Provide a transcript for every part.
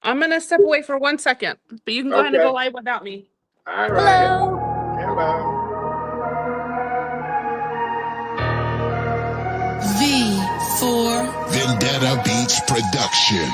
I'm gonna step away for 1 second, but you can go ahead and go Okay. live without me. All right. Hello. Hello. V for Vendetta Beats production.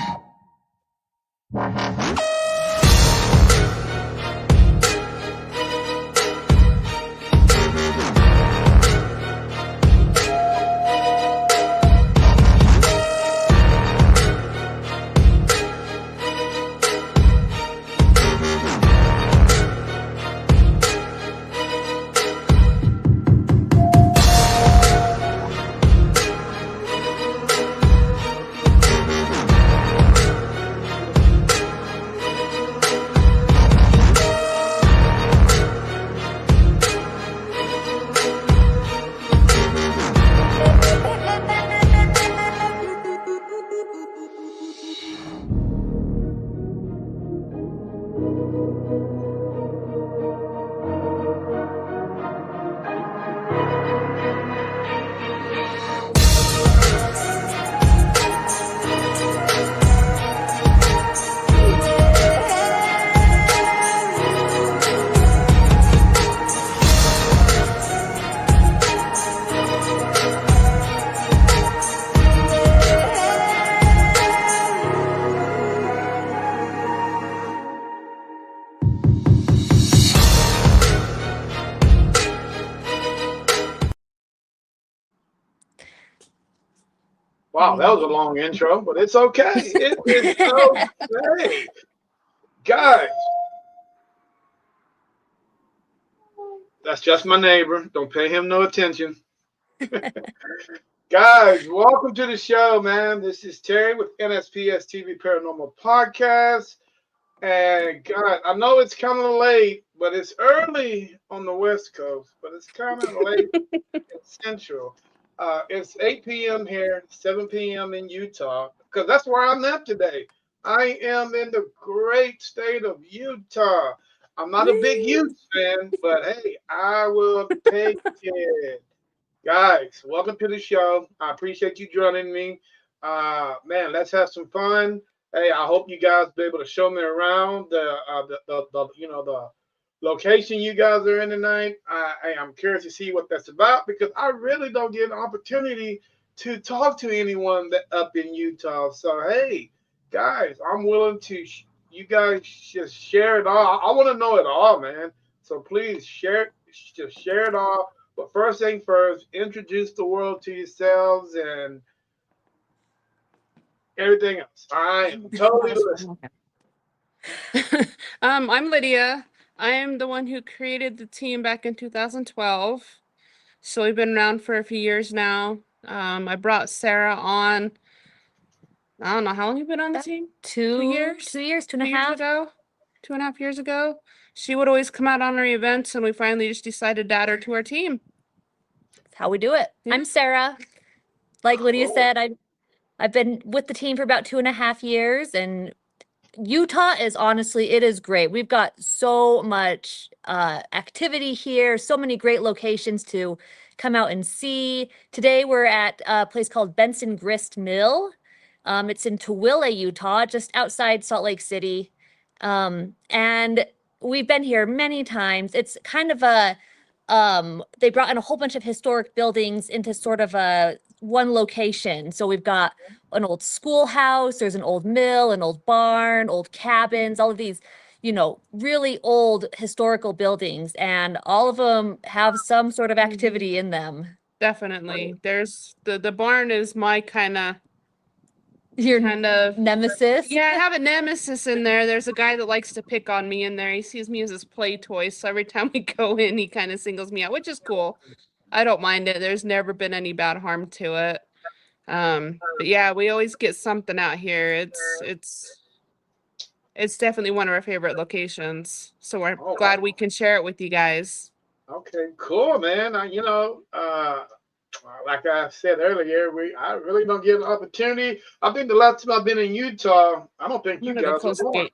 Wow, that was a long intro, but it's okay. It is okay. Guys, that's just my neighbor. Don't pay him no attention. Guys, welcome to the show, man. This is Terry with NSPS TV Paranormal Podcast. And God, I know it's kind of late, but it's early on the West Coast, but it's kind of late in Central. It's 8 p.m. here, 7 p.m. in Utah, because that's where I'm at today. I am in the great state of Utah. I'm not a big Utes fan, but hey, I will take it. Guys, welcome to the show. I appreciate you joining me. Man, let's have some fun. Hey, I hope you guys be able to show me around the location you guys are in tonight. I'm curious to see what that's about because I really don't get an opportunity to talk to anyone that up in Utah. So hey, guys, I'm willing to. You guys just share it all. I want to know it all, man. So please share, just share it all. But first thing first, introduce the world to yourselves and everything else. I am totally listening. I'm Lydia. I am the one who created the team back in 2012. So we've been around for a few years now. I brought Sarah on. I don't know how long you've been on the team. 2 years, 2.5 ago, 2.5 years ago. She would always come out on our events, and we finally just decided to add her to our team. That's how we do it. Yeah. I'm Sarah. Like Lydia said, I've been with the team for about 2.5 years, and Utah is honestly, it is great. We've got so much activity here, so many great locations to come out and see. Today we're at a place called Benson Grist Mill. It's in Tooele, Utah, just outside Salt Lake City. And we've been here many times. It's kind of they brought in a whole bunch of historic buildings into sort of a one location. So we've got an old schoolhouse, there's an old mill, an old barn, old cabins, all of these, really old historical buildings, and all of them have some sort of activity in them. Definitely. There's the barn is my kind of nemesis. Yeah, I have a nemesis in there. There's a guy that likes to pick on me in there. He sees me as his play toy, so every time we go in, he kind of singles me out, which is cool. I don't mind it. There's never been any bad harm to it. But yeah, we always get something out here. It's definitely one of our favorite locations. So we're glad we can share it with you guys. Okay, cool, man. Like I said earlier, I really don't get an opportunity. I think the last time I've been in Utah, I don't think you guys were born.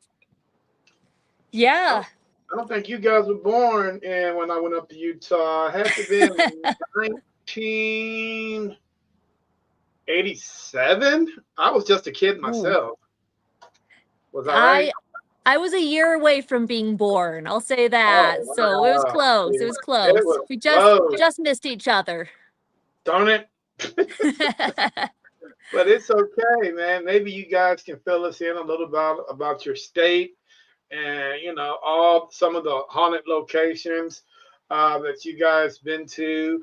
Yeah. I don't think you guys were born, and when I went up to Utah, it had to be in 1987. I was just a kid myself. Was I right? I was a year away from being born. I'll say that. Oh, So it was wow. close. It Yeah, was it close. was We close. just missed each other. Darn it. But it's okay, man. Maybe you guys can fill us in a little about your state and all some of the haunted locations that you guys been to.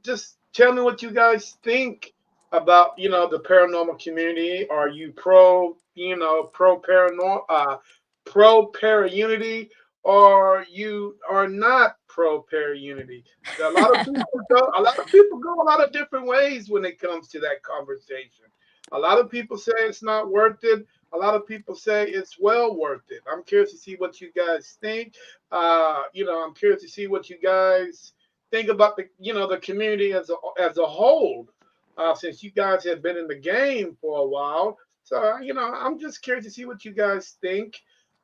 Just tell me what you guys think about the paranormal community. Are you pro paranormal, pro para unity, or you are not pro para unity? A lot of people go a lot of different ways when it comes to that conversation. A lot of people say it's not worth it. A lot of people say it's well worth it. I'm curious to see what you guys think. I'm curious to see what you guys think about the community as a whole. Since you guys have been in the game for a while, so I'm just curious to see what you guys think.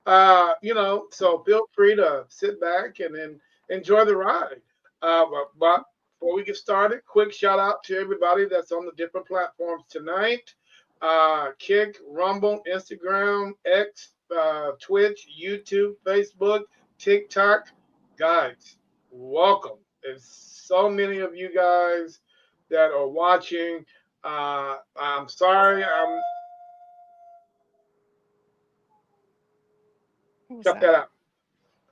So feel free to sit back and then enjoy the ride. But before we get started, quick shout out to everybody that's on the different platforms tonight. Kick, Rumble, Instagram, X, Twitch, YouTube, Facebook, TikTok. Guys, welcome. There's so many of you guys that are watching. I'm sorry. What was Cut that? that out.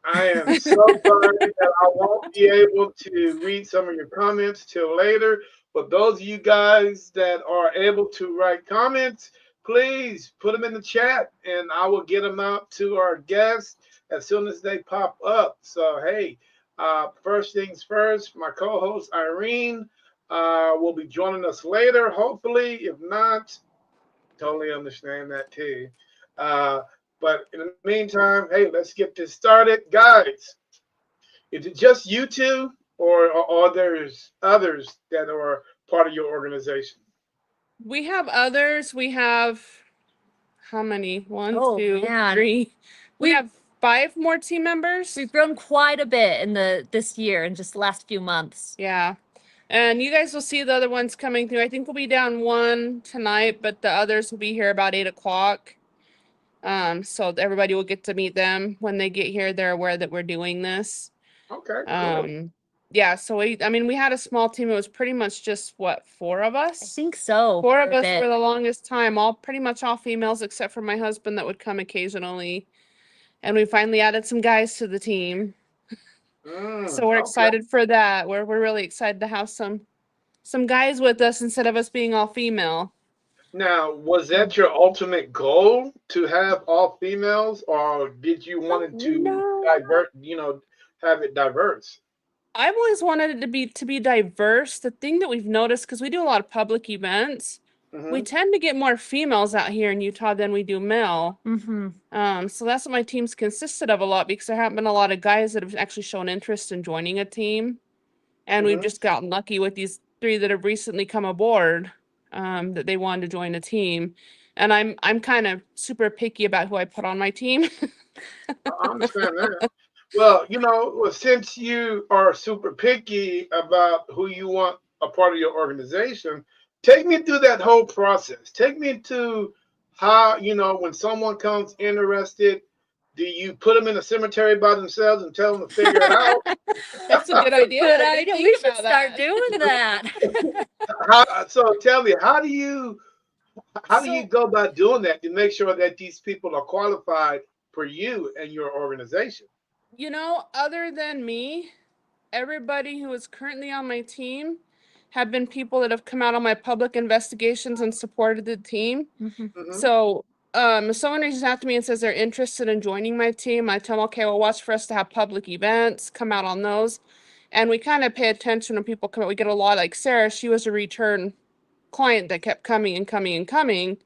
I am so sorry that I won't be able to read some of your comments till later. But those of you guys that are able to write comments, please put them in the chat and I will get them out to our guests as soon as they pop up. So, hey, first things first, my co host Irene will be joining us later, hopefully. If not, totally understand that too. Uh, but in the meantime, hey, let's get this started. Guys, is it just you two, or are there's others that are part of your organization? We have others. We have how many? One, Oh, two, man. three. We have 5 more team members. We've grown quite a bit in this year and just the last few months. Yeah. And you guys will see the other ones coming through. I think we'll be down 1 tonight, but the others will be here about 8 o'clock. So everybody will get to meet them when they get here. They're aware that we're doing this. Okay, cool. Yeah, so we had a small team. It was pretty much just 4 of I us? think so. 4 for of a us bit. for the longest time, pretty much all females except for my husband that would come occasionally. And we finally added some guys to the team. So we're Okay. excited for that. We're really excited to have some guys with us instead of us being all female. Now, was that your ultimate goal to have all females, or did you wanted to No. have it diverse? I've always wanted it to be diverse. The thing that we've noticed, because we do a lot of public events, we Hmm. tend to get more females out here in Utah than we do male. So that's what my team's consisted of a lot, because there haven't been a lot of guys that have actually shown interest in joining a team. And we've Mhm. just gotten lucky with these 3 that have recently come aboard, that they wanted to join a team. And I'm kind of super picky about who I put on my team. I understand that. Well, since you are super picky about who you want a part of your organization, take me through that whole process. Take me to how, when someone comes interested, do you put them in a cemetery by themselves and tell them to figure it out? That's a good idea. Good I idea. didn't We think should about start that. doing that. So tell me, how do you So, go about doing that to make sure that these people are qualified for you and your organization? other than me, everybody who is currently on my team have been people that have come out on my public investigations and supported the team. Hmm. So, if someone reaches out to me and says they're interested in joining my team, I tell them, okay, well, watch for us to have public events, come out on those. And we kind of pay attention when people come out. We get a lot, like Sarah, she was a return client that kept coming and coming and coming.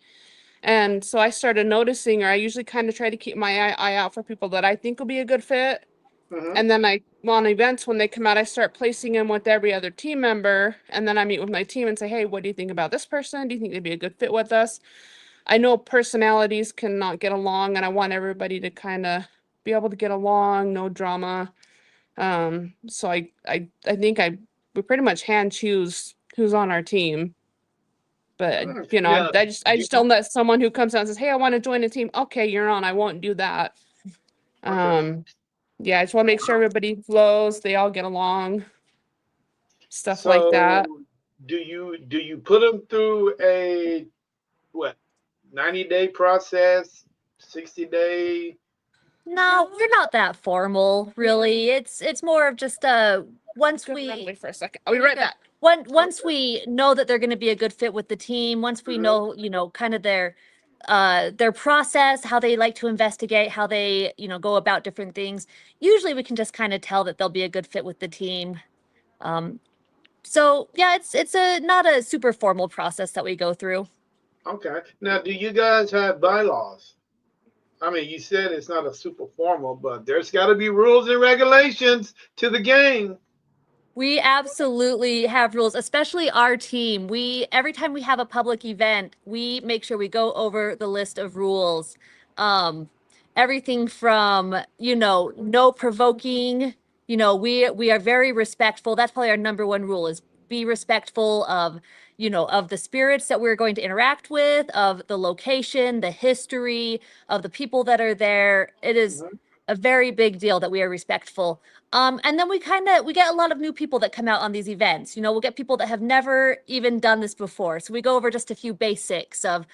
And so I started noticing, or I usually kind of try to keep my eye out for people that I think will be a good fit. Hmm. And then on events, when they come out, I start placing them with every other team member. And then I meet with my team and say, hey, what do you think about this person? Do you think they'd be a good fit with us? I know personalities cannot get along, and I want everybody to kind of be able to get along, no drama. So I think we pretty much hand choose who's on our team. But Yeah. I just don't let someone who comes out and says, "Hey, I want to join a team." Okay, you're on. I won't do that. Okay. Yeah, I just want to make sure everybody flows, they all get along, stuff like So that. do you put them through a what 90-day process, 60-day? No, we're not that formal, really. It's more of just once Good, run we away for a second. I'll be right back. once we know that they're going to be a good fit with the team, once we know, kind of their process, how they like to investigate, how they, go about different things, usually we can just kind of tell that they'll be a good fit with the team. So yeah, it's a not a super formal process that we go through. Okay. Now, do you guys have bylaws? I mean, you said it's not a super formal, but there's got to be rules and regulations to the game. We absolutely have rules, especially our team. Every time we have a public event, we make sure we go over the list of rules. Um, Everything from, no provoking, we are very respectful. That's probably our number one rule is be respectful of, of the spirits that we're going to interact with, of the location, the history, of the people that are there. It is a very big deal that we are respectful. And then we get a lot of new people that come out on these events. We'll get people that have never even done this before. So we go over just a few basics of,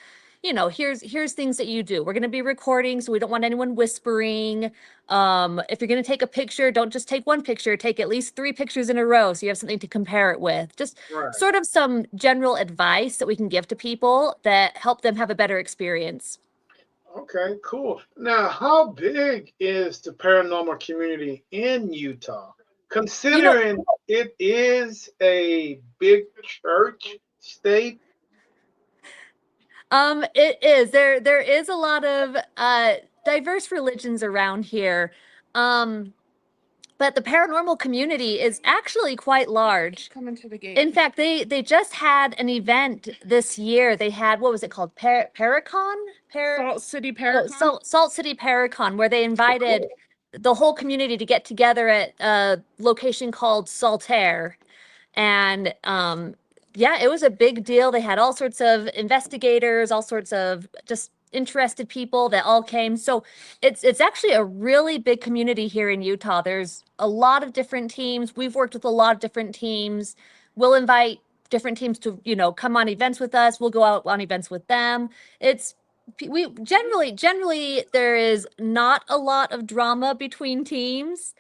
here's things that you do. We're going to be recording, so we don't want anyone whispering. If you're going to take a picture, don't just take one picture, take at least 3 pictures in a row so you have something to compare it with. Just Right. sort of some general advice that we can give to people that help them have a better experience. Okay, cool. Now, how big is the paranormal community in Utah? Considering it is a big church state. It is. There is a lot of diverse religions around here. But the paranormal community is actually quite large. Coming to the gate. In fact, they just had an event this year. They had, what was it called? Paracon? Salt City Paracon. Salt City Paracon, where they invited the whole community to get together at a location called Saltaire. And yeah, it was a big deal. They had all sorts of investigators, all sorts of just interested people that all came. So it's actually a really big community here in Utah. There's a lot of different teams. We've worked with a lot of different teams. We'll invite different teams to, come on events with us. We'll go out on events with them. We generally there is not a lot of drama between teams.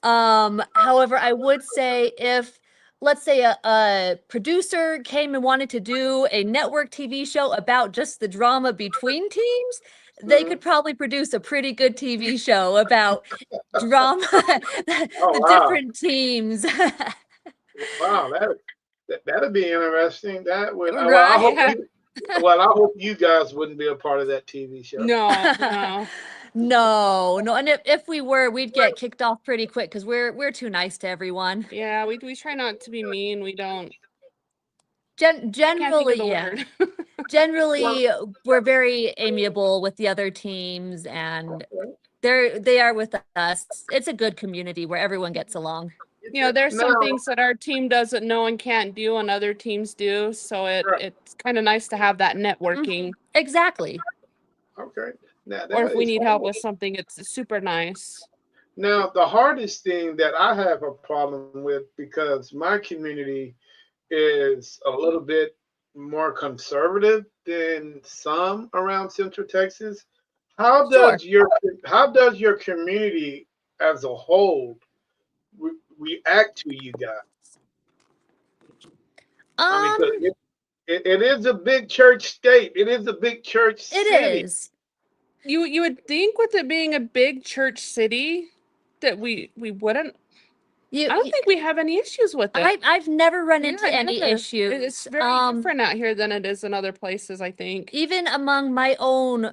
However, I would say if, let's say a producer came and wanted to do a network TV show about just the drama between teams, they could probably produce a pretty good TV show about drama, the different teams. Wow, that'd be interesting. That would. Right. I hope you guys wouldn't be a part of that TV show. No. No. And if we were, we'd get kicked off pretty quick because we're too nice to everyone. Yeah, we try not to be mean. We don't. Generally, yeah. Word. Generally, we're very amiable with the other teams, and they are with us. It's a good community where everyone gets along. There's some things that our team doesn't know and can't do and other teams do. So it's kind of nice to have that networking. Exactly. Okay. Now, Or if we need help with something, it's super nice. Now, the hardest thing that I have a problem with, because my community is a little bit more conservative than some around Central Texas. How does your community as a whole react to you guys? I mean, 'cause it is a big church state. It is a big church city. It is. You would think with it being a big church city that we wouldn't. I don't think we have any issues with it. I've never run Yeah, into any never. issues. It's very different out here than it is in other places, I think. Even among my own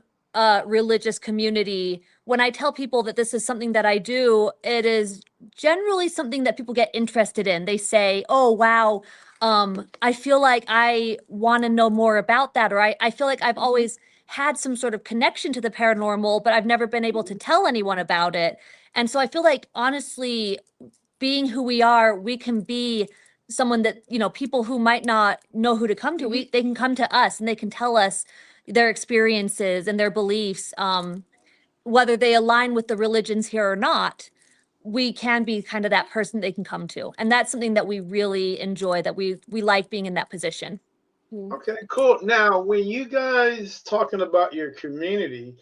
religious community, when I tell people that this is something that I do, it is generally something that people get interested in. They say, "Oh, wow, I feel like I want to know more about that," or I feel like I've always had some sort of connection to the paranormal, but I've never been able to tell anyone about it. And so I feel like, honestly, being who we are, we can be someone that, you know, people who might not know who to come to, they can come to us and they can tell us their experiences and their beliefs, whether they align with the religions here or not. We can be kind of that person they can come to, and that's something that we really enjoy, that we like being in that position. Okay, cool. Now, when you guys talking about your community,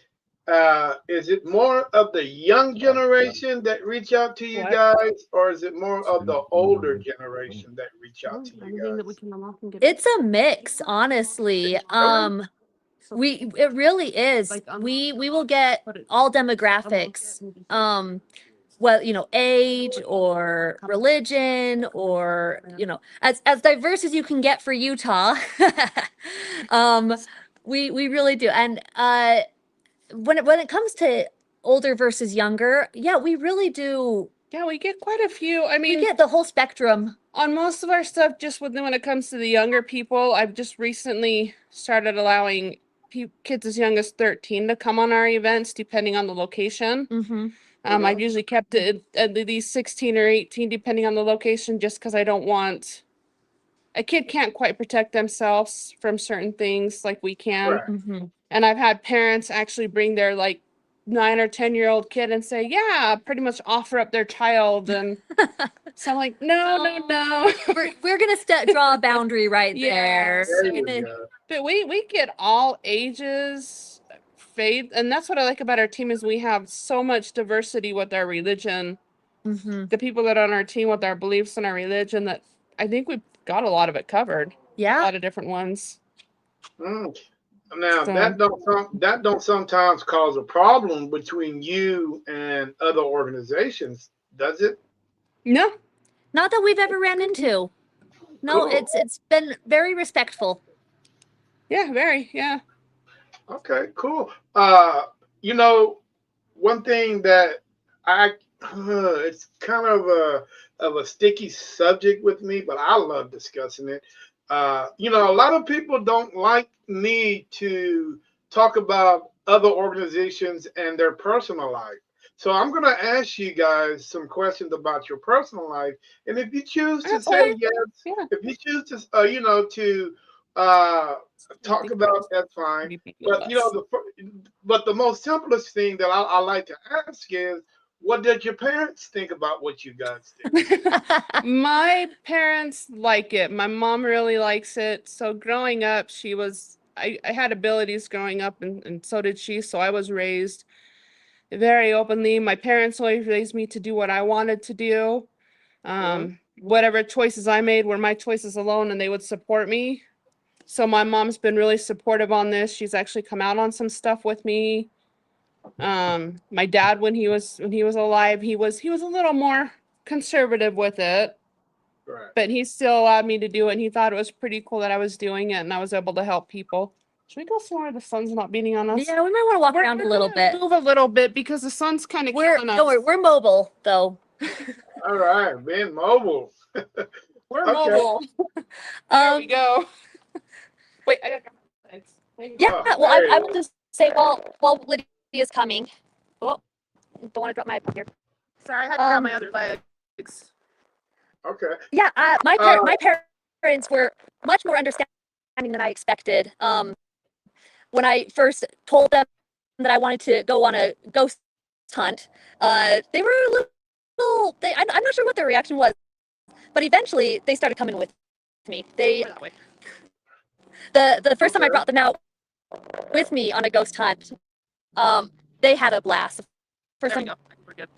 is it more of the young generation that reach out to you What? guys, or is it more of the older generation that reach out to you Anything that we guys? can unlock and get. It's a mix, honestly. It really is. Like, We will get put it- all unlock it demographics. and just- Well, you know, age or religion, or, you know, as diverse as you can get for Utah. We really do. And when it comes to older versus younger, yeah, we really do. Yeah, we get quite a few. I We mean, get the whole spectrum. on most of our stuff, just when it comes to the younger people, I've just recently started allowing kids as young as 13 to come on our events, depending on the location. Mm-hmm. I've usually kept it at least 16 or 18, depending on the location, just because I don't want a kid can't quite protect themselves from certain things like we can. Right. Mm-hmm. And I've had parents actually bring their like 9 or 10-year-old kid and say, yeah, pretty much offer up their child. And so I'm like, no. We're gonna draw a boundary right there. Yes. There you We're gonna- go. But we get all ages, faith, and that's what I like about our team is we have so much diversity with our religion. Mhm. The people that are on our team with our beliefs and our religion, that I think we've got a lot of it covered. A Yeah. lot of different ones. Mm. Now So- that don't sometimes cause a problem between you and other organizations, does it? No, Not that we've ever ran into. No, Cool. it's been very respectful. yeah, very, yeah. Okay, cool. You know, one thing that it's kind of a sticky subject with me, but I love discussing it. You know, a lot of people don't like me to talk about other organizations and their personal life. So I'm going to ask you guys some questions about your personal life, and if you choose to That's say fine. yes, Yeah. if you choose to, you know, to talk about, that's fine. But you know, but the most simplest thing that I like to ask is, what did your parents think about what you guys did? My parents like it. My mom really likes it. So growing up, I had abilities growing up, and so did she. So I was raised very openly. My parents always raised me to do what I wanted to do. Whatever choices I made were my choices alone, and they would support me. So my mom's been really supportive on this. She's actually come out on some stuff with me. My dad, when he was alive, he was a little more conservative with it, Right. but he still allowed me to do it, and he thought it was pretty cool that I was doing it and I was able to help people. Should we go somewhere the sun's not beating on us? Yeah, we might want to walk around a little gonna bit. Move a little bit because the sun's kind of killing us. Don't worry, we're mobile though. All right, being mobile. We're Okay. mobile. There we go. Wait, I got thanks. Yeah, Oh, well, there I you will just say while Lydia's coming. Oh, don't want to drop my here. Sorry, I had to grab my other legs. Okay. Yeah, my parents were much more understanding than I expected. When I first told them that I wanted to go on a ghost hunt, they were a little. I'm not sure what their reaction was, but eventually they started coming with me. That way. The first time I Okay. brought them out with me on a ghost hunt, they had a blast. First There we time, go. We're good.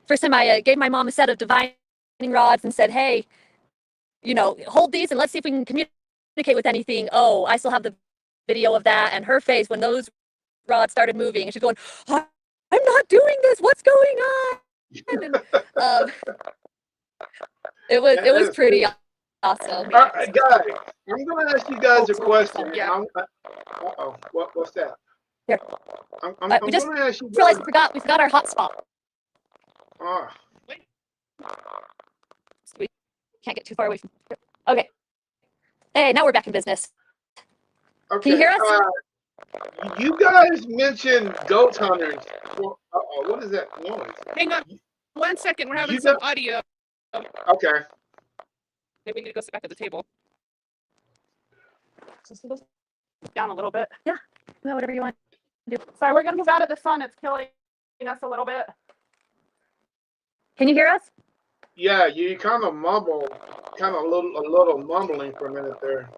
first time I gave my mom a set of divining rods and said, "Hey, you know, hold these and let's see if we can communicate with anything." Oh, I still have the video of that and her face when those rods started moving, and she's going, "I'm not doing this. What's going on?" And, it was pretty awesome. All right, guys, I'm gonna ask you guys a question. Yeah. Uh-oh, what's that? Here. I'm We just gonna ask you Realized guys. we forgot our hotspot. Ah, We can't get too far away from. Okay. Hey, now we're back in business. okay. Can you hear us? You guys mentioned goat hunters. Well, what is that noise? Hang on 1 second. We're having You some got- audio. Okay. Maybe we need to go sit back at the table. Just go down a little bit. Well, whatever you want. Sorry, we're gonna move out of the sun. It's killing us a little bit. Can you hear us? Yeah, you kind of mumble, kind of a little mumbling for a minute there.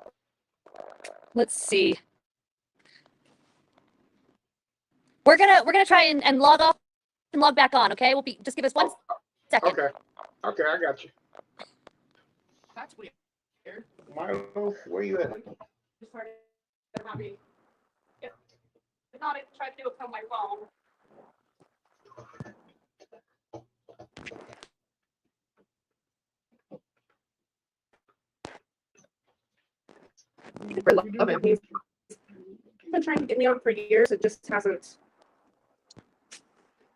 Let's see. We're gonna try and log off and log back on. Okay, just give us 1 second. Okay, I got you. That's weird. Milo, where you at? Just started not being. It's not. I tried to do it from my phone. He's been trying to get me on for years. It just hasn't.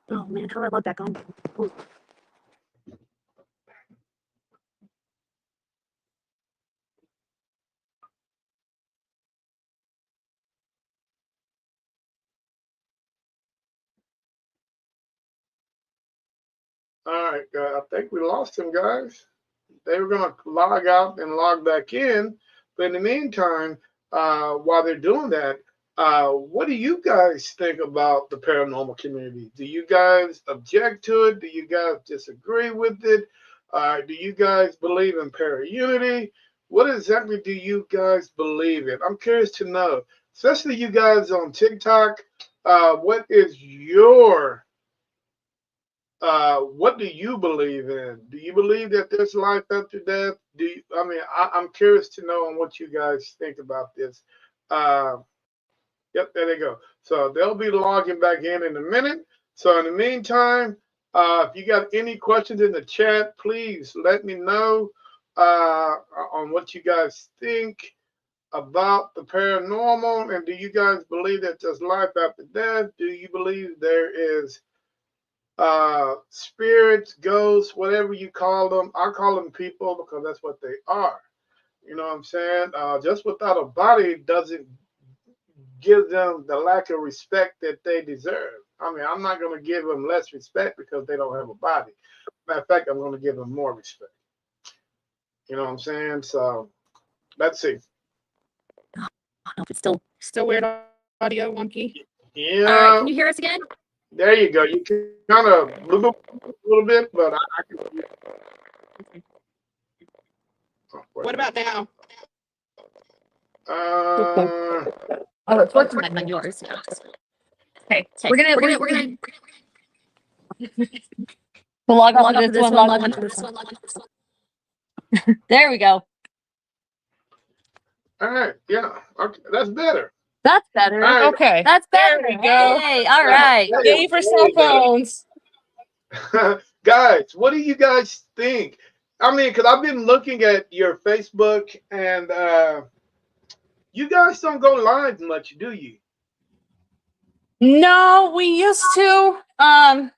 Oh man, how do I log back on? Ooh. All right, I think we lost him, guys. They were gonna log out and log back in, but in the meantime, while they're doing that, what do you guys think about the paranormal community? Do you guys object to it? Do you guys disagree with it? Do you guys believe in para-unity? What exactly do you guys believe in? I'm curious to know, especially you guys on TikTok. What is your what do you believe in? Do you believe that there's life after death? I'm curious to know on what you guys think about this. Yep, there they go. So they'll be logging back in a minute. So in the meantime, if you got any questions in the chat, please let me know on what you guys think about the paranormal. And do you guys believe that there's life after death? Do you believe there is spirits, ghosts, whatever you call them? I call them people because that's what they are. You know what I'm saying? Just without a body doesn't give them the lack of respect that they deserve. I mean, I'm not going to give them less respect because they don't have a body. Matter of fact, I'm going to give them more respect. You know what I'm saying? So let's see. I don't know if it's still Weird audio, wonky. Yeah. all right. Can you hear us again? There you go. You can kind of a little bit, but I can. What about now? Oh, it's working on yours. Yeah. Okay, we're gonna we'll log off of this one, log on to this one. There we go. All right. Yeah. Okay. That's better. That's better. All right. Okay. That's better. There we go. Hey, all right. Yay for cell phones. Guys, what do you guys think? I mean, because I've been looking at your Facebook and you guys don't go live much, do you? No, we used to.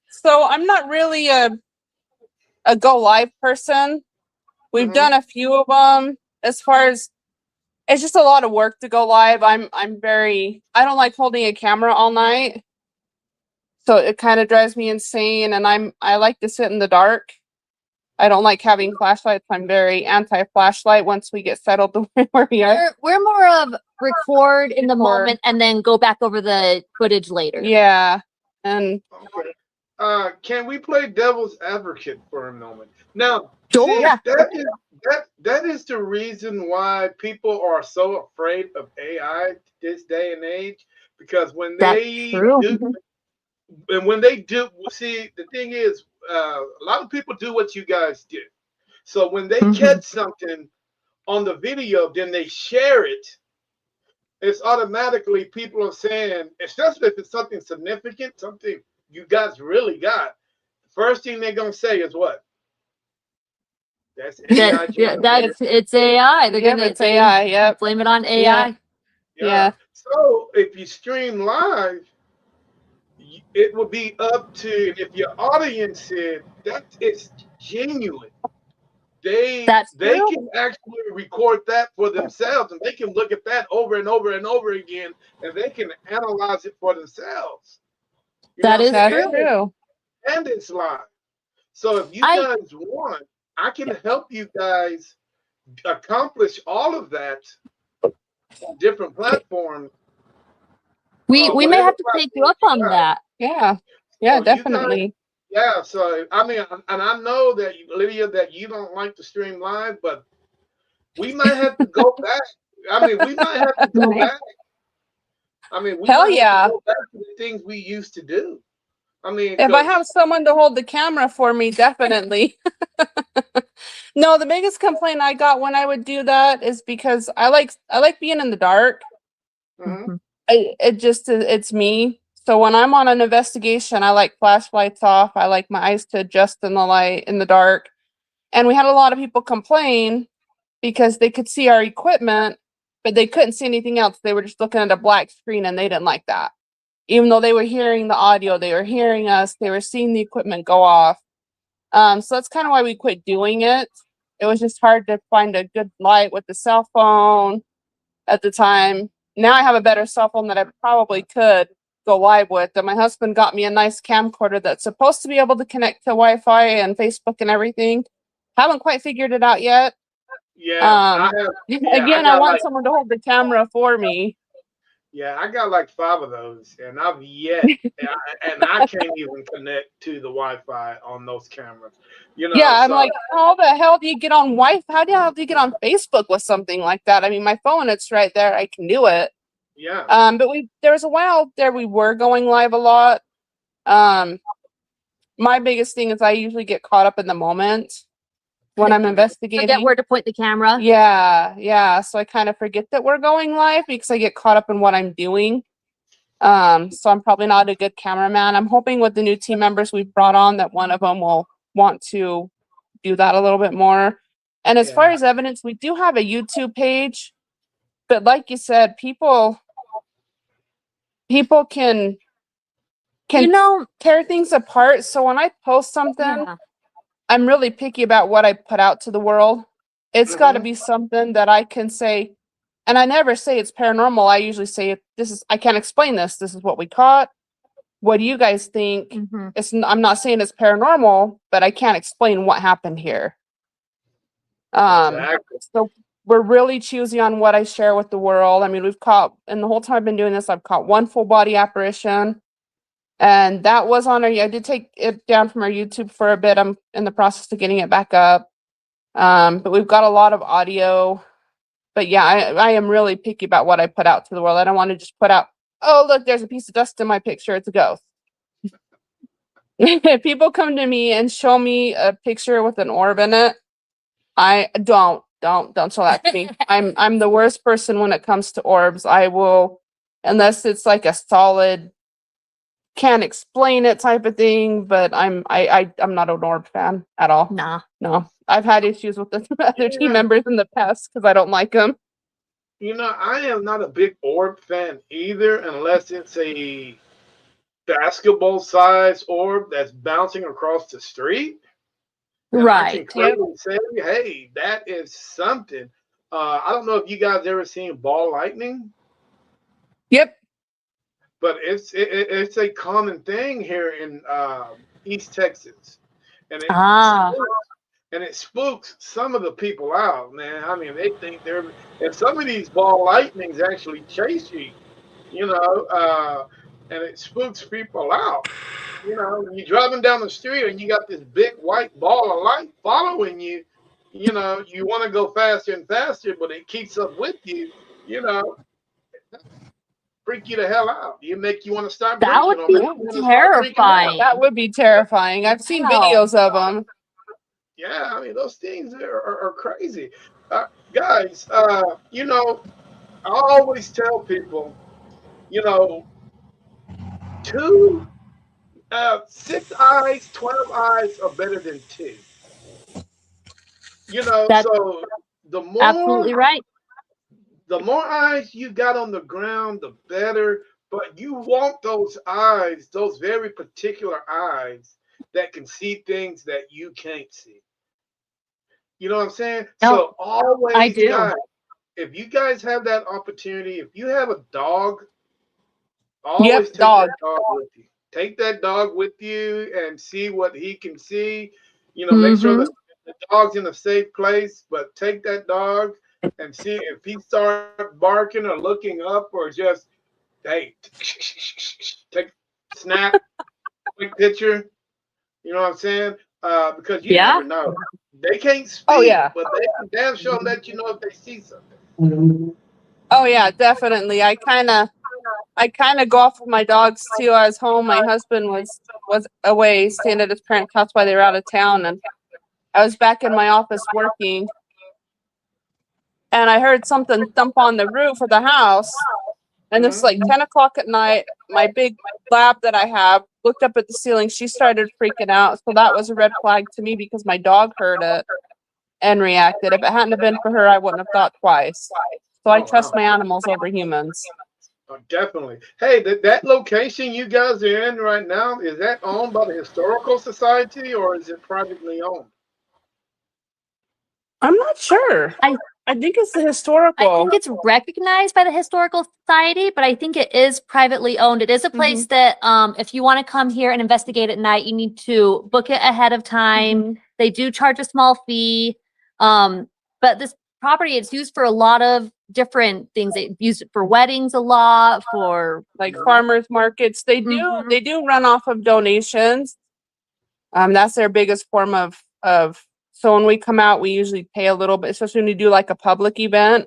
So I'm not really a go live person. We've Mhm. done a few of them. As far as it's just a lot of work to go live. I don't like holding a camera all night. So it kind of drives me insane, and I like to sit in the dark. I don't like having flashlights. I'm very anti-flashlight once we get settled to where we are. We're more of record in the moment and then go back over the footage later. Yeah. And Okay. Can we play devil's advocate for a moment? Now, Sure. see, Yeah. that is the reason why people are so afraid of AI this day and age. Because when they do, and when they do, see, the thing is, a lot of people do what you guys do. So when they catch something on the video, then they share it. It's automatically people are saying, especially if it's something significant, something you guys really got. First thing they're gonna say is what? That's AI. It's AI. They're gonna it's AI. Yep. blame it on AI. Yeah. So if you stream live, it will be up to, if your audience said that it's genuine, they can actually record that for themselves, and they can look at that over and over and over again, and they can analyze it for themselves. That is true. And it's live. So if you guys want, I can help you guys accomplish all of that on different platforms. We may Whatever have to take you up on that. Yeah. Yeah, So you guys, definitely. yeah. So I mean, and I know that Lydia, that you don't like to stream live, but we might have to go back. I mean, we might have to go back. I mean, we Hell might have yeah. to go back to the things we used to do. I mean, If I 'cause- have someone to hold the camera for me, definitely. No, the biggest complaint I got when I would do that is because I like being in the dark. Mhm. It's me. So when I'm on an investigation, I like flashlights off. I like my eyes to adjust in the light in the dark. And we had a lot of people complain because they could see our equipment, but they couldn't see anything else. They were just looking at a black screen and they didn't like that. Even though they were hearing the audio, they were hearing us, they were seeing the equipment go off. So that's kind of why we quit doing it. It was just hard to find a good light with the cell phone at the time. Now I have a better cell phone that I probably could go live with. And my husband got me a nice camcorder that's supposed to be able to connect to Wi-Fi and Facebook and everything. Haven't quite figured it out yet. Yeah, I have. Yeah, Again, I want someone to hold the camera for me. Yeah, I got like 5 of those, and I've yet, and I can't even connect to the Wi-Fi on those cameras. You know, Yeah, I'm so like, how the hell do you get on Wi-Fi? How do you get on Facebook with something like that? I mean, my phone, it's right there. I can do it. yeah, But there was a while there we were going live a lot. My biggest thing is I usually get caught up in the moment when I'm investigating. Forget where to point the camera. Yeah. So I kind of forget that we're going live because I get caught up in what I'm doing. So I'm probably not a good cameraman. I'm hoping with the new team members we've brought on that one of them will want to do that a little bit more. And as far Yeah. as evidence, we do have a YouTube page, but like you said, people can You know, tear things apart. So when I post something, yeah. I'm really picky about what I put out to the world. It's got to Mhm. be something that I can say, and I never say it's paranormal. I usually say I can't explain this. This is what we caught. What do you guys think? Mhm. I'm not saying it's paranormal, but I can't explain what happened here. Exactly. So we're really choosy on what I share with the world. I mean, and the whole time I've been doing this, I've caught one full body apparition. And that was on I did take it down from our YouTube for a bit. I'm in the process of getting it back up. But we've got a lot of audio. But yeah, I am really picky about what I put out to the world. I don't want to just put out, oh, look, there's a piece of dust in my picture. It's a ghost. If people come to me and show me a picture with an orb in it, I don't show that to me. I'm the worst person when it comes to orbs. I will, unless it's like a solid, can't explain it type of thing, but I'm not an orb fan at all. Nah. No. I've had issues with the other team Yeah. members in the past because I don't like them. You know, I am not a big orb fan either, unless it's a basketball size orb that's bouncing across the street. And I can Right. clearly say, hey, that is something. I don't know if you guys ever seen ball lightning, Yep. but it's a common thing here in East Texas, and Ah. it spooks some of the people out, man. I mean, they think and some of these ball lightnings actually chase you, you know, and it spooks people out. You know, when you're driving down the street and you got this big white ball of light following you, you know, you want to go faster and faster, but it keeps up with you, you know, freak you the hell out. You make you want to stop That drinking would or be make you want to start freaking terrifying. out. That would be terrifying. I've seen Wow. videos of them. Yeah, I mean, those things are crazy. Guys, you know, I always tell people, you know, 6 eyes, 12 eyes are better than 2. You know, That's so the absolutely right. eyes you got on the ground, the better. But you want those eyes, those very particular eyes that can see things that you can't see. You know what I'm saying? No, So always, I do. guys, if you guys have that opportunity, if you have a dog, always take dog. that dog with you. Take that dog with you and see what he can see. You know, make sure Mhm. that the dog's in a safe place, but take that dog and see if he starts barking or looking up or just, hey, take snap, quick picture. You know what I'm saying? Because you Yeah. never know. They can't speak, Oh, yeah. but they can damn sure let you know if they see something. Oh yeah, definitely. I kind of go off with my dogs too. I was home. My husband was away, staying at his parents' house while they were out of town, and I was back in my office working, and I heard something thump on the roof of the house. And it's like 10 o'clock at night. My big lab that I have looked up at the ceiling. She started freaking out. So that was a red flag to me because my dog heard it and reacted. If it hadn't have been for her, I wouldn't have thought twice. So I Oh, trust wow. my animals over humans. Oh, definitely. Hey, that location you guys are in right now, is that owned by the Historical Society or is it privately owned? I'm not sure. I think it's the historical. I think it's recognized by the Historical Society, but I think it is privately owned. It is a place that, if you want to come here and investigate at night, you need to book it ahead of time. They do charge a small fee. But this property, it's used for a lot of different things. They use it for weddings a lot, for Like farmers markets. They do run off of donations. That's their biggest form of so when we come out, we usually pay a little bit, especially when we do like a public event.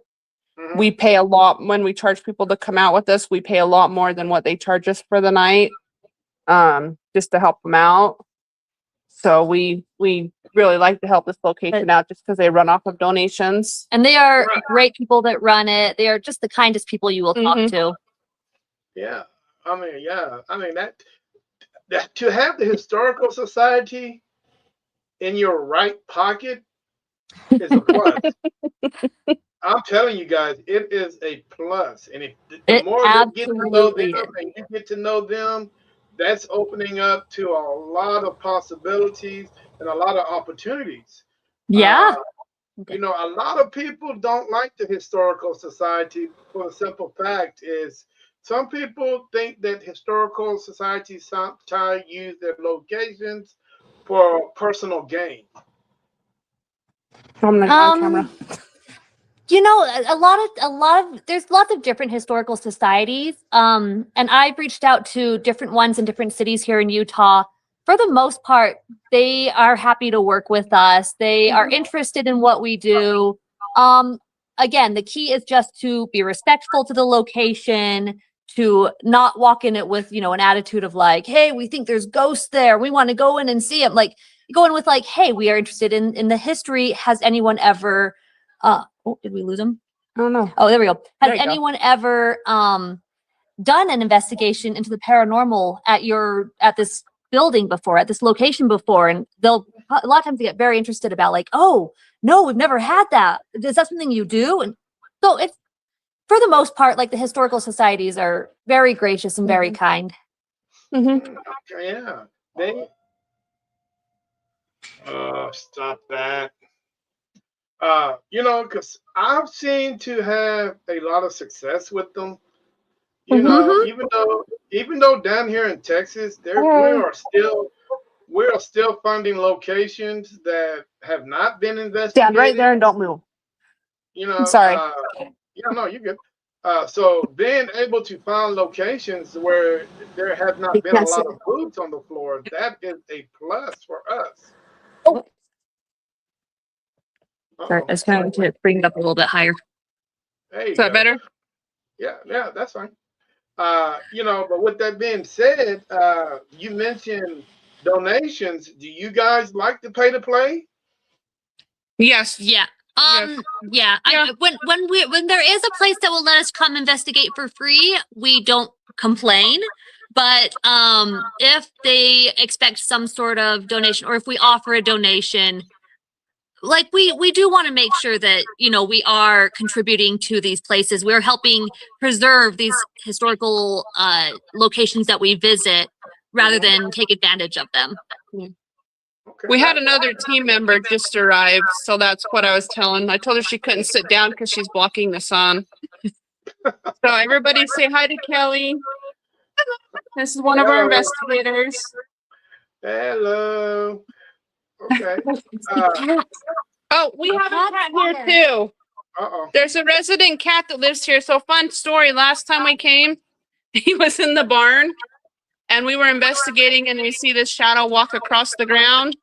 We pay a lot when we charge people to come out with us. We pay a lot more than what they charge us for the night, just to help them out. So we really like to help this location out just because they run off of donations. And they are great people that run it. They are just the kindest people you will talk to. Yeah. I mean, that to have the Historical Society in your right pocket is a plus. I'm telling you guys, it is a plus. And if the more you get to know them and you get to know them, that's opening up to a lot of possibilities and a lot of opportunities. Yeah. You know, a lot of people don't like the Historical Society for the simple fact is some people think that Historical Societies sometimes use their locations for personal gain. I'm like on camera. You know, there's lots of different historical societies. And I've reached out to different ones in different cities here in Utah. For the most part, they are happy to work with us. They are interested in what we do. Again, the key is just to be respectful to the location, to not walk in it with, an attitude of like, hey, we think there's ghosts there. We want to go in and see them. Like, go in with like, hey, we are interested in the history. Has anyone ever did we lose him? I don't know. Oh, there we go. Has There you go. anyone ever done an investigation into the paranormal at this building before, at this location before? And a lot of times they get very interested about like, oh no, we've never had that. Is that something you do? And so it's, for the most part, like the historical societies are very gracious and very kind. Yeah. Stop that. Because I've seen to have a lot of success with them. You know, even though down here in Texas, we are still finding locations that have not been investigated. Stand right there and don't move. You know, I'm sorry. Yeah, no, you're good. So being able to find locations where there have not been a lot of boots on the floor, that is a plus for us. Sorry, I was trying to bring it up a little bit higher. Is that better? Yeah, that's fine. But with that being said, you mentioned donations. Do you guys like to pay to play? Yes. Yeah. Yeah. When there is a place that will let us come investigate for free, we don't complain. But if they expect some sort of donation, or if we offer a donation, like we do want to make sure that we are contributing to these places. We're helping preserve these historical locations that we visit, rather than take advantage of them. Okay. We had another team member just arrive, so that's what I was telling. I told her she couldn't sit down because she's blocking the sun. So everybody say hi to Kelly. This is one of our investigators. Hello. Okay. Uh, Oh, we have a Cat's cat here here. too. uh-oh. There's a resident cat that lives here. So fun story. Last time we came, he was in the barn and we were investigating and we see this shadow walk across the ground.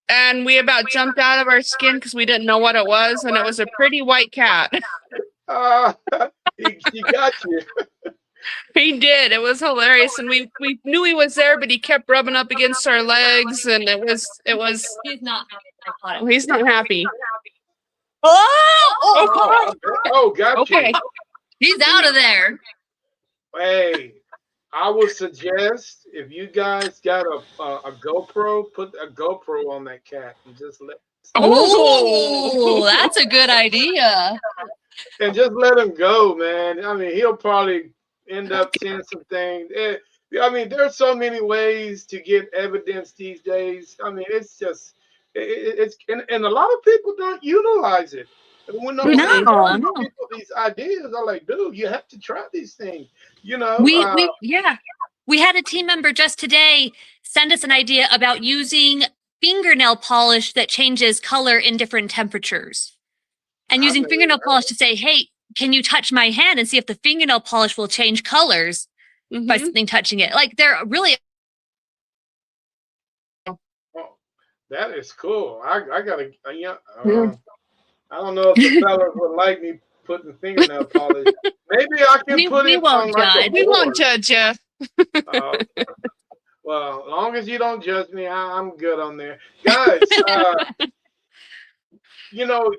And we about jumped out of our skin because we didn't know what it was. And it was a pretty white cat. Uh, he got you. He did. It was hilarious. And we knew he was there, but he kept rubbing up against our legs. And it was, He's not happy. I caught oh, him. he's not happy. Oh, Got Okay. you. he's out of there. Hey, I would suggest if you guys got a GoPro, put a GoPro on that cat and just let Oh, that's a good idea. let him go, man. I mean, he'll probably end up seeing some things. I mean, there's so many ways to get evidence these days. I mean, it's just it's and a lot of people don't utilize it. And when I No, tell no. people these ideas, I'm like, dude, you have to try these things. You know, We had a team member just today send us an idea about using fingernail polish that changes color in different temperatures. And using fingernail polish to say, hey, can you touch my hand and see if the fingernail polish will change colors by something touching it? Like they're really that is cool. I gotta, I don't know if the fellas would like me putting fingernail polish. Maybe I can put we it won't on like a judge. We won't board. judge you. Well, as long as you don't judge me, I'm good on there, guys. You know,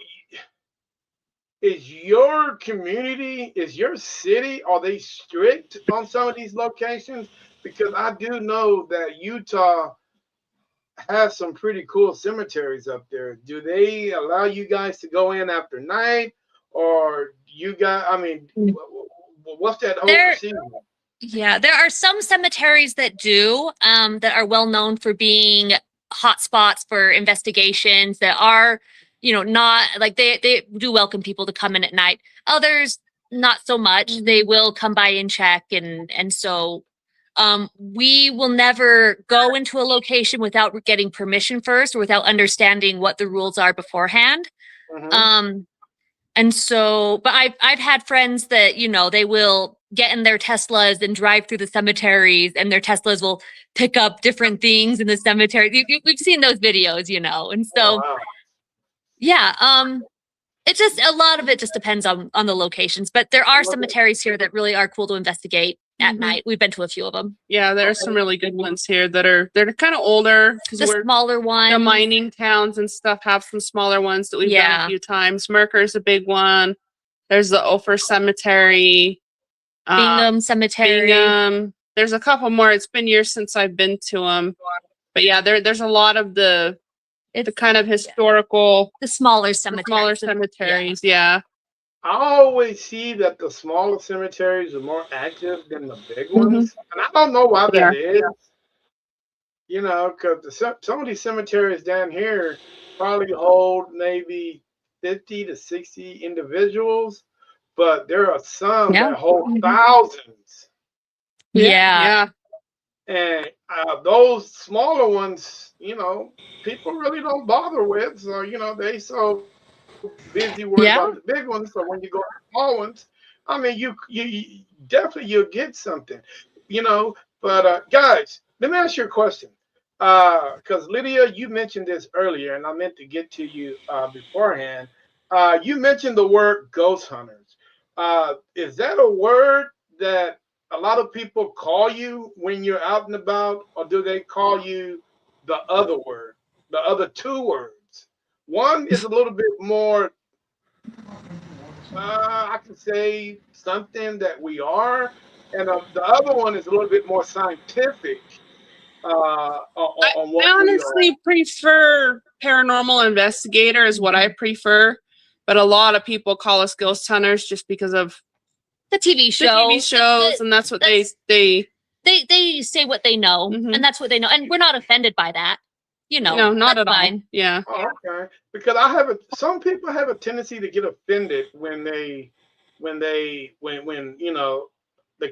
is your community, is your city, are they strict on some of these locations? Because I do know that Utah has some pretty cool cemeteries up there. Do they allow you guys to go in after night, or you guys? I mean, what's that whole procedure? Yeah, there are some cemeteries that do that are well known for being hotspots for investigations that are, not like they do welcome people to come in at night. Others not so much. They will come by and check and so we will never go into a location without getting permission first or without understanding what the rules are beforehand. And so, but I've had friends that, they will get in their Teslas and drive through the cemeteries and their Teslas will pick up different things in the cemetery. We've seen those videos, and so, Wow. yeah, it just, a lot of it just depends on the locations, but there are cemeteries here that really are cool to investigate at night. We've been to a few of them. Yeah, there are some really good ones here they're kind of older because The we're smaller one. the mining towns and stuff have some smaller ones that we've done Yeah. a few times. Mercer's a big one. There's the Ophir Cemetery. Bingham Cemetery. Bingham. There's a couple more. It's been years since I've been to them. But yeah, there's a lot of the kind of historical, the smaller cemeteries. cemeteries. Yeah. I always see that the smaller cemeteries are more active than the big ones, and I don't know why that is. Because some of these cemeteries down here probably hold maybe 50 to 60 individuals, but there are some that hold thousands. Yeah. And those smaller ones, people really don't bother with. So, they so busy worrying about the big ones. So when you go to the small ones, I mean, you definitely you'll get something, But guys, let me ask you a question. Because Lydia, you mentioned this earlier, and I meant to get to you beforehand. You mentioned the word ghost hunters. Is that a word that a lot of people call you when you're out and about, or do they call you the other word, the other two words? One is a little bit more, I can say something that we are, and the other one is a little bit more scientific. I honestly prefer paranormal investigator is what I prefer, but a lot of people call us ghost hunters just because of the TV shows. And that's what they say what they know, and that's what they know, and we're not offended by that. No, not at all. Fine. Yeah. Oh, okay. Because some people have a tendency to get offended when the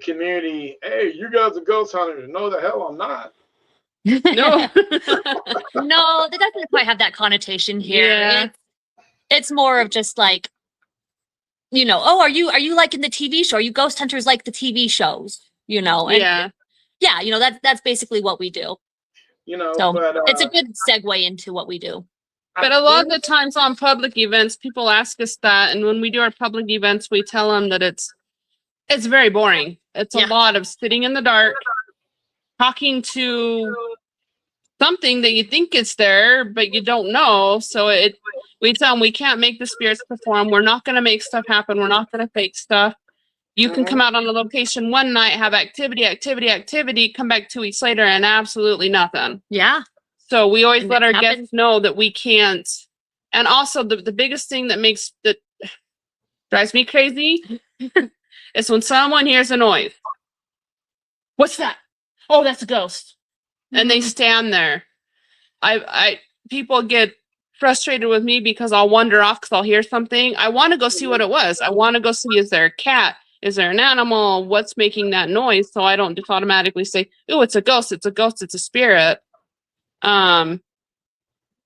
community, hey, you guys are ghost hunters. No, the hell I'm not. No. No, that doesn't quite have that connotation here. Yeah. It's more of just like, oh, are you liking the TV show? Are you ghost hunters like the TV shows? And Yeah. yeah, that's basically what we do. So but it's a good segue into what we do. But a lot of the times on public events, people ask us that, and when we do our public events, we tell them that it's very boring. It's a Yeah. lot of sitting in the dark, talking to something that you think is there, but you don't know. So we tell them we can't make the spirits perform. We're not going to make stuff happen. We're not going to fake stuff. You can come out on a location one night, have activity, come back 2 weeks later, and absolutely nothing. Yeah. So we always And let it our happens. guests know that we can't. And also the biggest thing that drives me crazy is when someone hears a noise. What's that? Oh, that's a ghost. And they stand there. People get frustrated with me because I'll wander off because I'll hear something. I want to go see what it was. I want to go see, is there a cat? Is there an animal? What's making that noise? So I don't just automatically say, oh, it's a ghost. It's a ghost. It's a spirit. Yeah,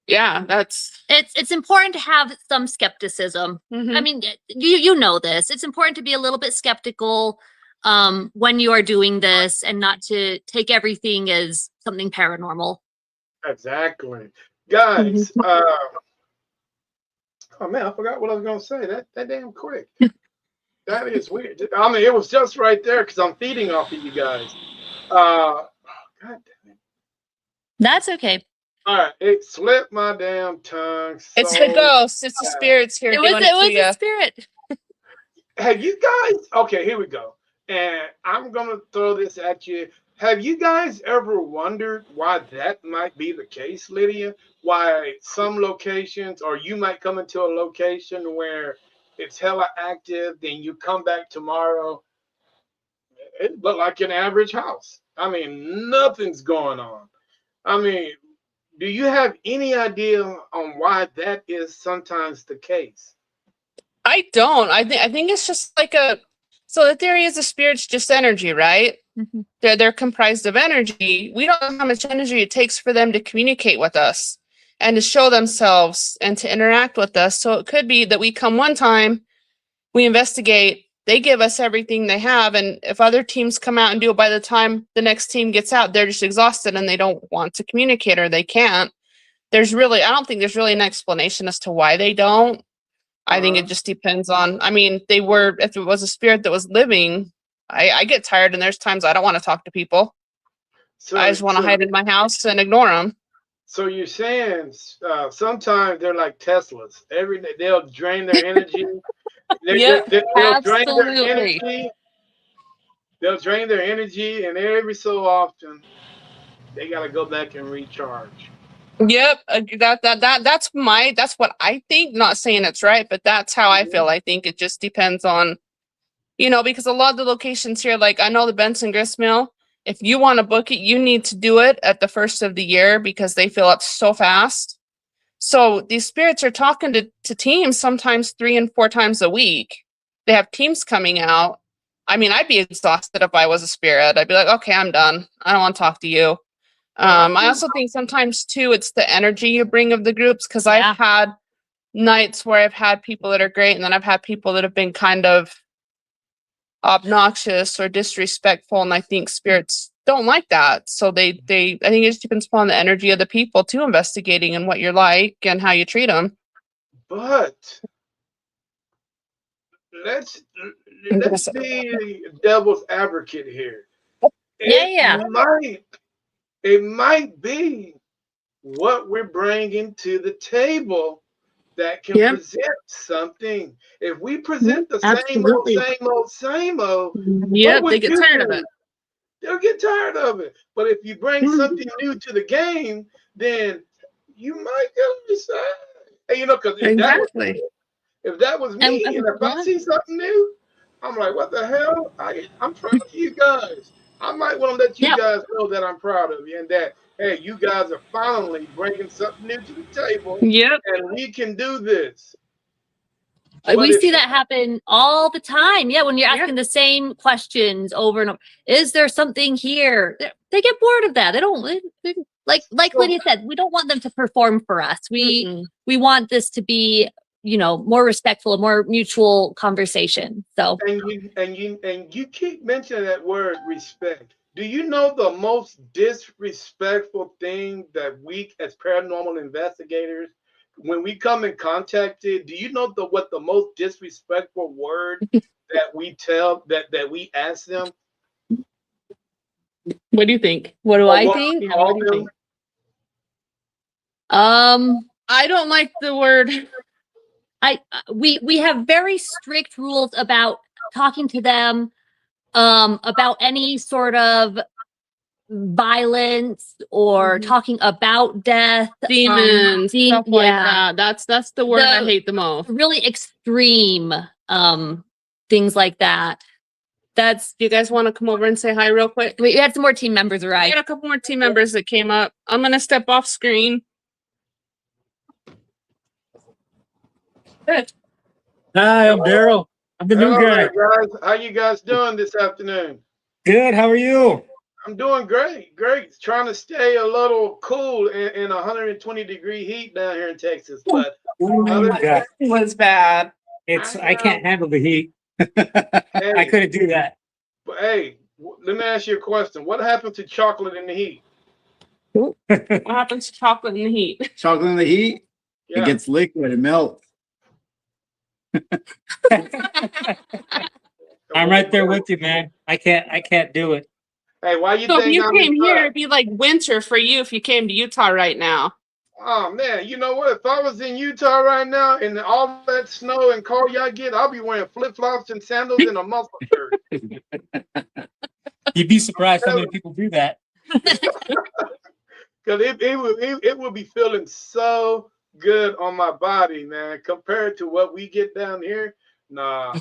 It's important to have some skepticism. mhm. I mean, you know this. It's important to be a little bit skeptical when you are doing this and not to take everything as something paranormal. Exactly. Guys, oh man, I forgot what I was gonna say. That damn quick. That is weird. I mean, it was just right there because I'm feeding off of you guys. God damn it. That's okay. All right, it slipped my damn tongue. It's so the ghost. It's the bad. spirits here It was doing it to a you. spirit. Have you guys? Okay, here we go. And I'm gonna throw this at you. Have you guys ever wondered why that might be the case, Lydia? Why some locations, or you might come into a location where it's hella active, then you come back tomorrow, it look like an average house. I mean, nothing's going on. I mean, do you have any idea on why that is sometimes the case? I don't. I think it's just like so the theory is the spirit's just energy, right? Mhm. They're comprised of energy. We don't know how much energy it takes for them to communicate with us and to show themselves and to interact with us. So it could be that we come one time, we investigate, they give us everything they have, and if other teams come out and do it, by the time the next team gets out, they're just exhausted and they don't want to communicate or they can't. I don't think there's really an explanation as to why they don't. I think it just depends on, I mean, if it was a spirit that was living, I get tired and there's times I don't want to talk to people. So, I just want to hide in my house and ignore them. So you're saying sometimes they're like Teslas. Every day they'll drain their energy. Yep, They'll drain their absolutely. energy. They'll drain their energy, and every so often they gotta go back and recharge. Yep, that's what I think. Not saying it's right, but that's how I feel. I think it just depends on, because a lot of the locations here, like I know the Benson Grist Mill, if you want to book it, you need to do it at the first of the year because they fill up so fast. So these spirits are talking to teams sometimes 3 and 4 times a week. They have teams coming out. I mean, I'd be exhausted if I was a spirit. I'd be like, okay, I'm done. I don't want to talk to you. I also think sometimes too, it's the energy you bring of the groups, because Yeah. I've had nights where I've had people that are great, and then I've had people that have been kind of obnoxious or disrespectful, and I think spirits don't like that. So I think it just depends upon the energy of the people too, investigating and what you're like and how you treat them. But let's be devil's advocate here. Yeah. It might be what we're bringing to the table that can Yep. present something. If we present the Absolutely. same old, Yep, what they would get you tired of do? it. They'll get tired of it. But if you bring something new to the game, then you might get them to say, hey, because Exactly. if that was me, And and if I see something new, I'm like, what the hell? I'm proud of you guys. I might want to let you Yeah. guys know that I'm proud of you and that, hey, you guys are finally bringing something new to the table, Yep. and we can do this. But We if see you- that happen all the time. Yeah, when you're Yeah. asking the same questions over and over. Is there something here? They get bored of that. They don't like So- Lydia said, we don't want them to perform for us. Mm-mm. We want this to be, more respectful, more mutual conversation. So and you keep mentioning that word respect. Do you know the most disrespectful thing that we as paranormal investigators, when we come in contact with, do you know what the most disrespectful word that we ask them? What do you think? what do Or I what think? we Yeah, call what do you them? think? I don't like the word. we have very strict rules about talking to them about any sort of violence or Mhm. talking about death, Demons, stuff like yeah, that. That's the word I The- hate the most. really extreme things like that. That's Do you guys want to come over and say hi real quick? we had some more team members I arrive. got a couple more team members that came up. I'm gonna step off screen. Good. Hi, I'm Daryl. I'm the new Hello guy. there, guys. How you guys doing this afternoon? Good. How are you? I'm doing great, great. Trying to stay a little cool in 120-degree heat down here in Texas, but other than Yeah, It was bad. I can't handle the heat. I couldn't do that. But hey, let me ask you a question. What happened to chocolate in the heat? What happens to chocolate in the heat? Chocolate in the heat, Yeah. it gets liquid, it melts. I'm right there with you, man. I can't do it. Hey, why you So if think you I'm came here, inside? it'd be like winter for you if you came to Utah right now. Oh man, you know what? If I was in Utah right now and all that snow and cold y'all get, I'll be wearing flip-flops and sandals and a muscle shirt. You'd be surprised how many people do that. Cause it would be feeling so good on my body, man, compared to what we get down here. Nah.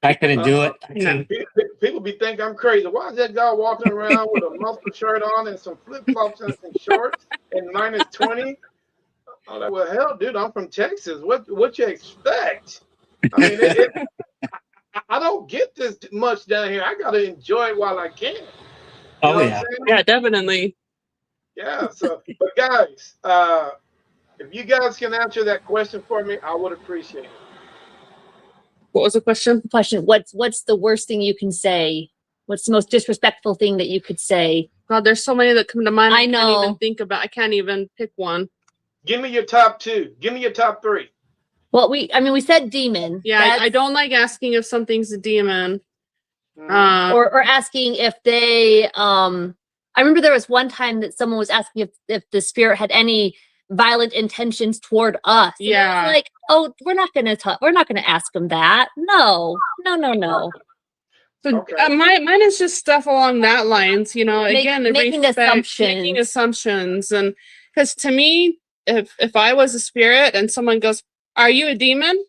I couldn't do it. No. People be thinking I'm crazy. Why is that guy walking around with a muscle shirt on and some flip flops and some shorts and -20? I'm like, well, hell, dude, I'm from Texas. What you expect? I mean, I don't get this much down here. I gotta enjoy it while I can. You know Oh what I'm yeah. saying? Yeah, definitely. Yeah. So, but guys, if you guys can answer that question for me, I would appreciate it. What was the question? Question: What's the worst thing you can say? What's the most disrespectful thing that you could say? God, there's so many that come to mind. I Can't know. even think about. I can't even pick one. Give me your top two. Give me your top three. Well, we said demon. Yeah, I That's- don't like asking if something's a demon. Mhm. or asking if they I remember there was one time that someone was asking if the spirit had any violent intentions toward us. And I was Yeah. like, oh, we're not gonna ask them that. No. So Okay. mine is just stuff along that lines, Make- again, the making making assumptions. And because to me, if I was a spirit and someone goes, "Are you a demon?"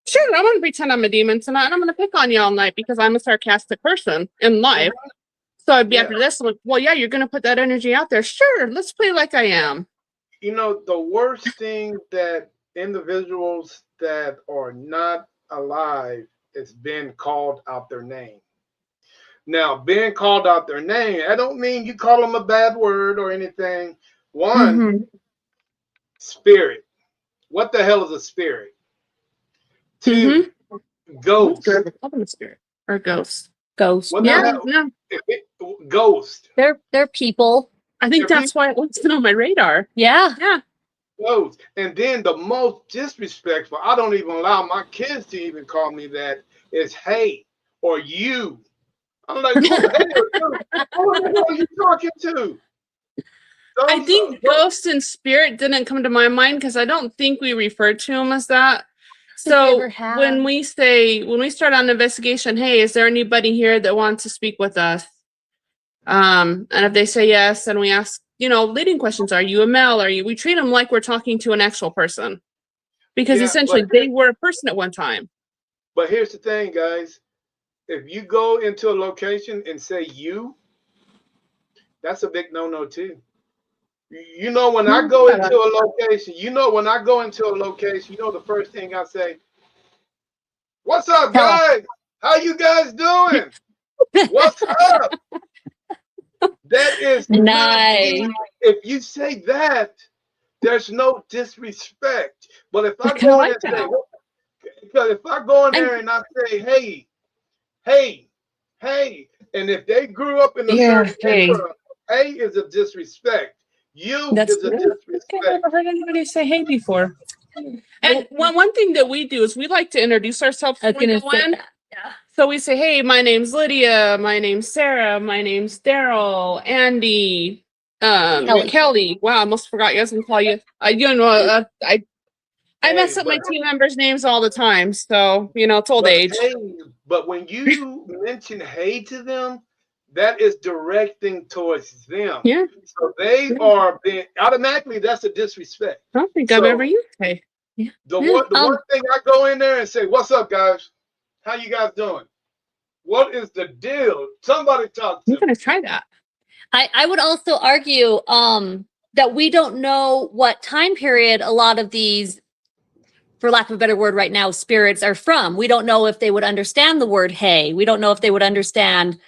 Sure, I'm gonna pretend I'm a demon tonight and I'm gonna pick on you all night because I'm a sarcastic person in life. So I'd be Yeah. after this, I'm like, well, yeah, you're gonna put that energy out there. Sure, let's play like I am. You know, the worst thing that individuals that are not alive is being called out their name. Now, being called out their name, I don't mean you call them a bad word or anything. One, Mhm. spirit. What the hell is a spirit? Two, ghost. I'm a spirit or a ghost. Ghost. What the Yeah, hell? yeah. Ghost. They're people. I think They're that's why it wasn't on my radar. Yeah. Yeah. Ghost. And then the most disrespectful, I don't even allow my kids to even call me that, is hey or you. I'm like, who, hey, or you? Who the hell are you talking to? I Those think are- ghost and spirit didn't come to my mind because I don't think we referred to them as that. Think we So ever have. when we start on an investigation, hey, is there anybody here that wants to speak with us? And if they say yes, then we ask, leading questions. Are you a male? We treat them like we're talking to an actual person because Yeah, essentially but- they were a person at one time. But here's the thing, guys. If you go into a location and say you, that's a big no-no too. You know, when I go into a location, the first thing I say, "What's up, Tell us. guys? How you guys doing? What's up?" That is Nice. if you say that, there's no disrespect. But if I kinda go in like and say, that. because if I go in there and I say, "Hey, hey," and if they grew up in a Yeah, certain hey. era, hey is a disrespect. You That's is a I've disrespect. never heard anybody say hey before. And one thing that we do is we like to introduce ourselves I was when we gonna go say in. that. Yeah. So we say, hey, my name's Lydia, my name's Sarah, my name's Daryl, Andy, Kelly. Kelly. Wow, I almost forgot you guys can call you. I mess Hey, up my team members' names all the time, so it's old age. hey, but when you mention hey to them, that is directing towards them. Yeah, So they Yeah. are being automatically. That's a disrespect. I don't think I've So- ever used hey. The Yeah, one thing I go in there and say, "What's up, guys? How you guys doing? What is the deal? Somebody talk to I'm me." gonna try that. I would also argue that we don't know what time period a lot of these, for lack of a better word right now, spirits are from. We don't know if they would understand the word hey. We don't know if they would understand,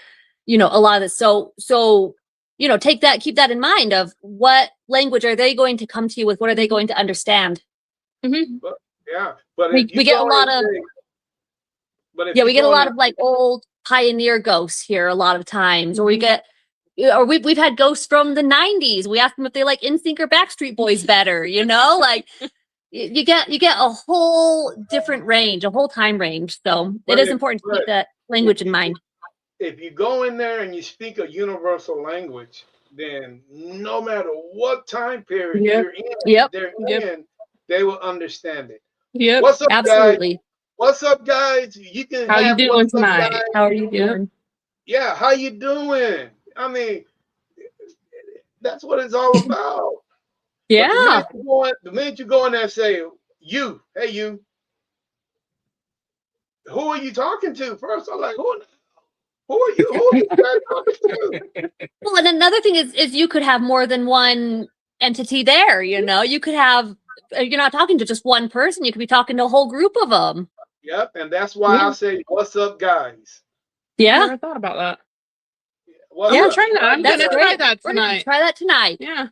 a lot of this. So keep that in mind of what language are they going to come to you with? What are they going to understand? Yeah, but We if you get a go lot and of say- but if Yeah, you we get a go in lot and- of like old pioneer ghosts here a lot of times, or we've had ghosts from the 90s. We ask them if they like NSYNC or Backstreet Boys better, like you get a whole different range, a whole time range. So But it is if- important to but keep that language if in you- mind. If you go in there and you speak a universal language, then no matter what time period Yep. you're in, Yep. they're Yep. in, they will understand it. Yep. What's up, guys? Absolutely. What's up, guys? You can How you have doing what's up, tonight? guys. How are you Yep. doing? Yeah, how you doing? I mean, that's what it's all about. But Yeah. the minute you go in there and say, "You, hey you," who are you talking to? First, I'm like, who are you? Who are you guys talking to? Well, and another thing is you could have more than one entity there. You could have. You're not talking to just one person. You could be talking to a whole group of them. Yep, and that's why Yeah. I say, "What's up, guys?" I Yeah. never thought about that. What's I'm Yeah, gonna up, try that. I'm That's gonna great. try that We're gonna tonight. try that tonight. Yeah.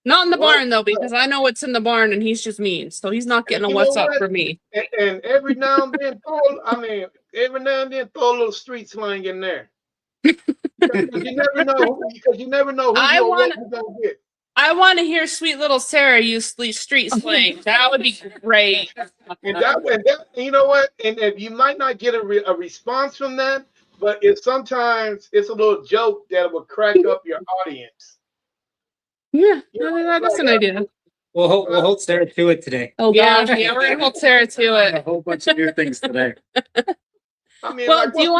Not in the What? barn though, because I know what's in the barn and he's just mean. So he's not getting a You know what's up what? from me. And every now and then, throw a little street slang in there. Because you never know. Because you never know who I you're wanna- gonna get. I want to hear sweet little Sarah use street slang. That would be great. And you know what? And if you might not get a response from that, but sometimes it's a little joke that will crack up your audience. Yeah, You know, that's an idea. We'll hold Sarah to it today. Oh Yeah, gosh. yeah, we're gonna hold Sarah to A it. whole bunch of new things today. I mean, Well, like, do you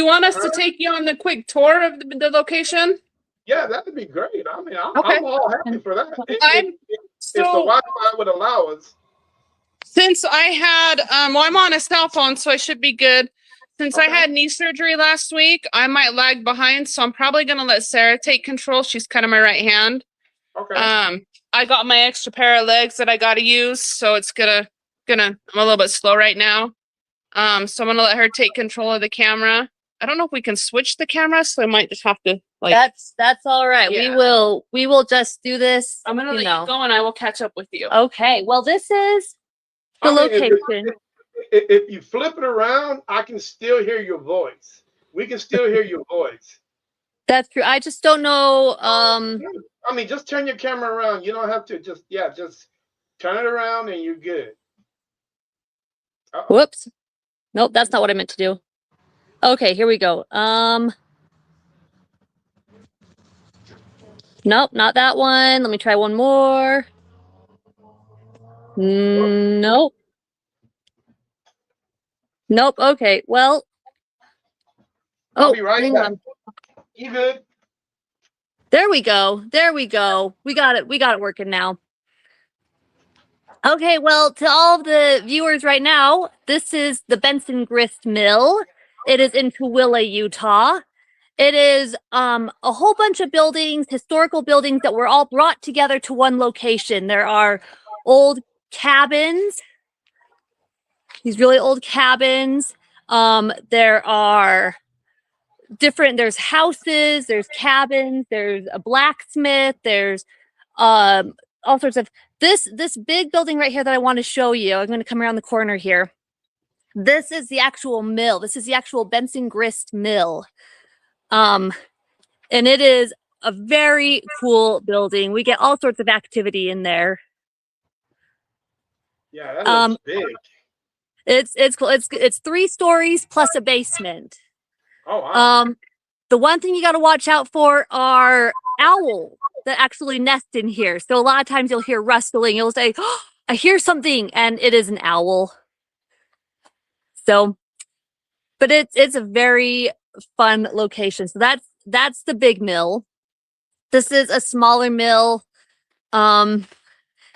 want us to take you on the quick tour of the location? Yeah, that would be great. I mean, Okay. I'm all happy for that. I'm If the so Wi-Fi would allow us. since I had well, I'm on a cell phone, so I should be good. Since I Okay. had knee surgery last week, I might lag behind, so I'm probably gonna let Sarah take control. She's kind of my right hand. Okay. I got my extra pair of legs that I gotta use, so it's gonna I'm a little bit slow right now. So I'm gonna let her take control of the camera. I don't know if we can switch the camera, so I might just have to like That's all right. Yeah. We will just do this. I'm gonna let know. you go and I will catch up with you. Okay. Well, this is the I mean, if location. if you flip it around, I can still hear your voice. We can still hear your voice. That's true. I just don't know. I mean, just turn your camera around. You don't have to just turn it around and you're good. Whoops. Nope, that's not what I meant to do. Okay, here we go. Nope, not that one. Let me try one more. Nope. Nope. Okay. Well. I'll be right hang back. on. You good? There we go. There we go. We got it. We got it working now. Okay, well, to all of the viewers right now, this is the Benson Grist Mill. It is in Tooele, Utah. It is a whole bunch of buildings, historical buildings that were all brought together to one location. There are old cabins, these really old cabins. There are there's houses, there's cabins, there's a blacksmith, there's all sorts of this big building right here that I want to show you. I'm going to come around the corner here. This is the actual mill. This is the actual Benson Grist mill. And it is a very cool building. We get all sorts of activity in there. Yeah, that looks big. It's cool. It's 3 stories plus a basement. Oh, wow. The one thing you got to watch out for are owls that actually nest in here. So a lot of times you'll hear rustling. You'll say, oh, I hear something, and it is an owl. So, but it's a very fun location. So that's the big mill. This is a smaller mill. Like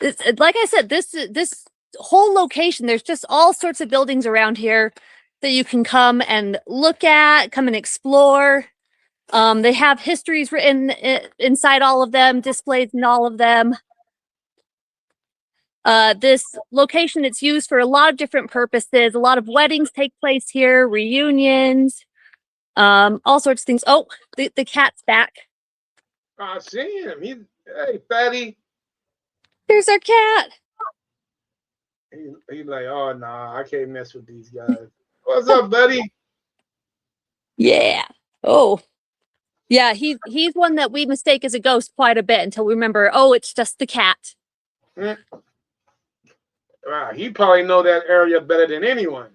I said, this whole location, there's just all sorts of buildings around here that you can come and look at, come and explore. They have histories written inside all of them, displayed in all of them. This location, it's used for a lot of different purposes. A lot of weddings take place here, reunions, all sorts of things. Oh, the cat's back. I see him. Hey, fatty. Here's our cat. He's like, oh, nah, I can't mess with these guys. What's up, buddy? Yeah. Oh. Yeah, he's one that we mistake as a ghost quite a bit until we remember, oh, it's just the cat. Wow, he probably know that area better than anyone.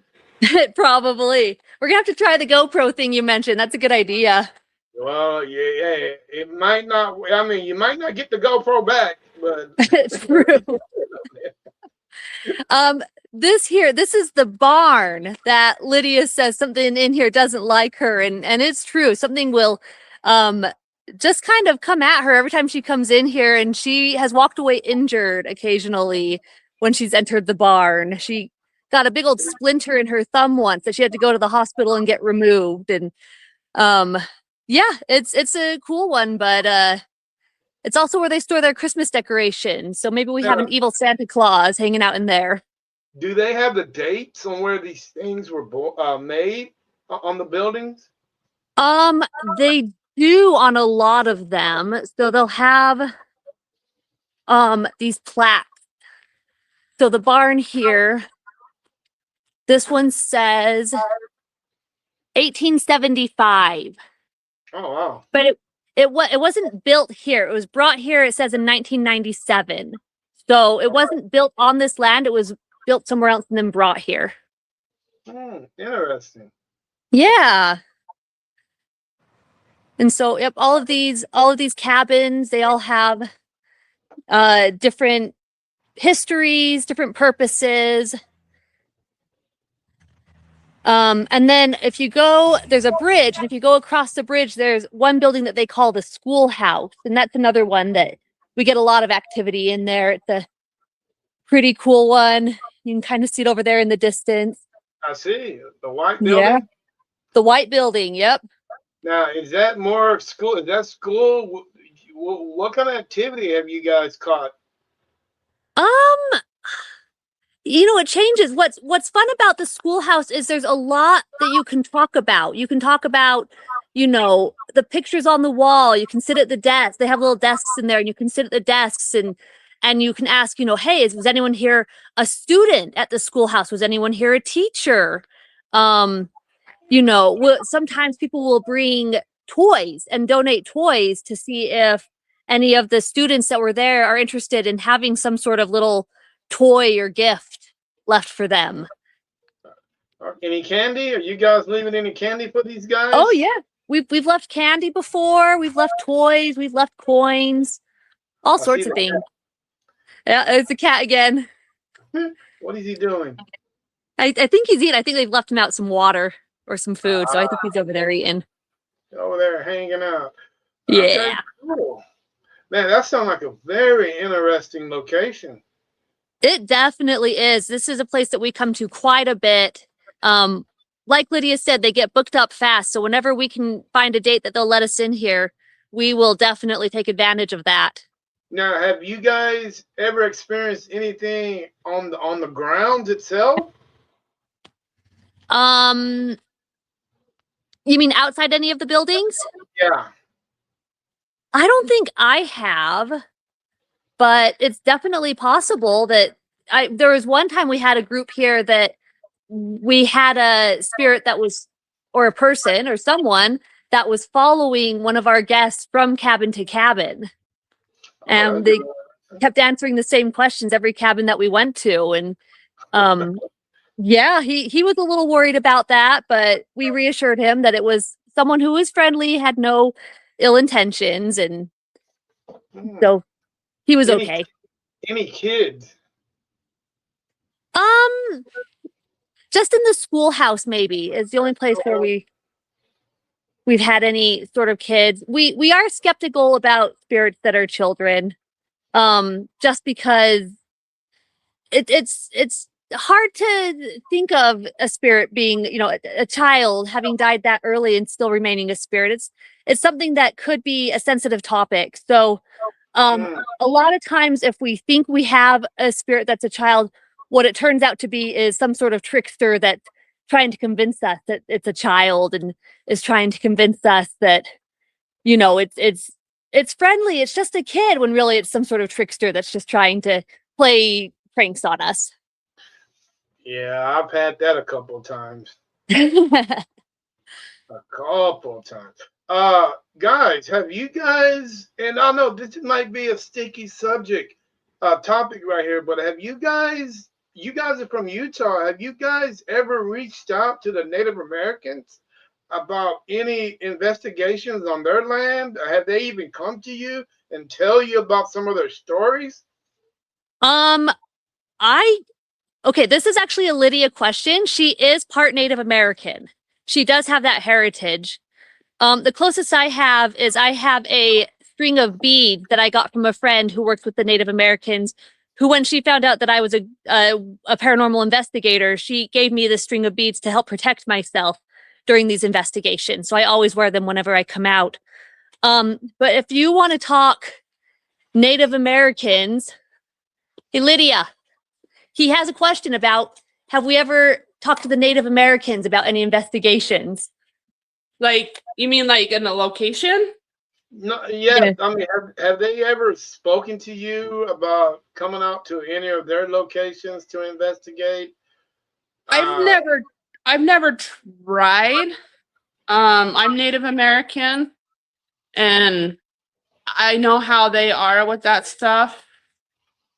Probably. We're gonna have to try the GoPro thing you mentioned. That's a good idea. Well, yeah, it might not. I mean, you might not get the GoPro back, but True. This is the barn that Lydia says something in here doesn't like her, and it's true. Something will just kind of come at her every time she comes in here, and she has walked away injured occasionally when she's entered the barn. She got a big old splinter in her thumb once that she had to go to the hospital and get removed. And yeah, it's a cool one, but it's also where they store their Christmas decorations. So maybe we have an evil Santa Claus hanging out in there. Do they have the dates on where these things were made on the buildings? They do on a lot of them. So they'll have these plaques. So the barn here, this one says 1875. Oh, wow. But it wasn't built here. It was brought here, it says in 1997. So it wasn't built on this land. It was built somewhere else and then brought here. Interesting. Yeah. And so, yep, all of these cabins, they all have different histories, different purposes. And then if you go, there's a bridge, and if you go across the bridge, there's one building that they call the schoolhouse, and that's another one that we get a lot of activity in there. It's a pretty cool one. You can kind of see it over there in the distance. I see the white building. Yeah, the white building. Yep. Now, is that more school? Is that school? What kind of activity have you guys caught? It changes. What's fun about the schoolhouse is there's a lot that you can talk about. You can talk about, the pictures on the wall. You can sit at the desk. They have little desks in there, and you can sit at the desks and you can ask, hey, was anyone here a student at the schoolhouse? Was anyone here a teacher? Sometimes people will bring toys and donate toys to see if any of the students that were there are interested in having some sort of little toy or gift left for them. Any candy? Are you guys leaving any candy for these guys? Oh yeah, we've left candy before. We've left toys. We've left coins. All sorts of things. Yeah, it's a cat again. What is he doing? I think he's eating. I think they've left him out some water or some food. So I think he's over there eating. Over there hanging out. Yeah. Okay, cool. Man, that sounds like a very interesting location. It definitely is. This is a place that we come to quite a bit. Like like Lydia said, they get booked up fast. So whenever we can find a date that they'll let us in here, we will definitely take advantage of that. Now, have you guys ever experienced anything on the grounds itself? You mean outside any of the buildings? Yeah. I don't think I have, but it's definitely possible that there was one time we had a group here that we had a spirit that was, or a person or someone that was following one of our guests from cabin to cabin. And they kept answering the same questions every cabin that we went to. And yeah, he was a little worried about that, but we reassured him that it was someone who was friendly, had no ill intentions, and so he was okay. Any kids? Just in the schoolhouse maybe is the only place where we've had any sort of kids. We are skeptical about spirits that are children, just because it's hard to think of a spirit being, you know, a child having died that early and still remaining a spirit. It's something that could be a sensitive topic. So a lot of times if we think we have a spirit that's a child, what it turns out to be is some sort of trickster that's trying to convince us that it's a child and is trying to convince us that, you know, it's friendly, it's just a kid, when really it's some sort of trickster that's just trying to play pranks on us. Yeah, I've had that a couple of times. A couple of times. Guys, have you guys, and I know this might be a sticky subject, topic right here, but have you guys are from Utah, have you guys ever reached out to the Native Americans about any investigations on their land? Have they even come to you and tell you about some of their stories? Okay, this is actually a Lydia question. She is part Native American. She does have that heritage. The closest I have is I have a string of beads that I got from a friend who works with the Native Americans, who, when she found out that I was a paranormal investigator, she gave me this string of beads to help protect myself during these investigations. So I always wear them whenever I come out. But if you want to talk Native Americans, hey, Lydia, he has a question about, have we ever talked to the Native Americans about any investigations? Like, you mean like in a location? No, yeah. Yeah. I mean, have they ever spoken to you about coming out to any of their locations to investigate? I've never tried. I'm Native American, and I know how they are with that stuff.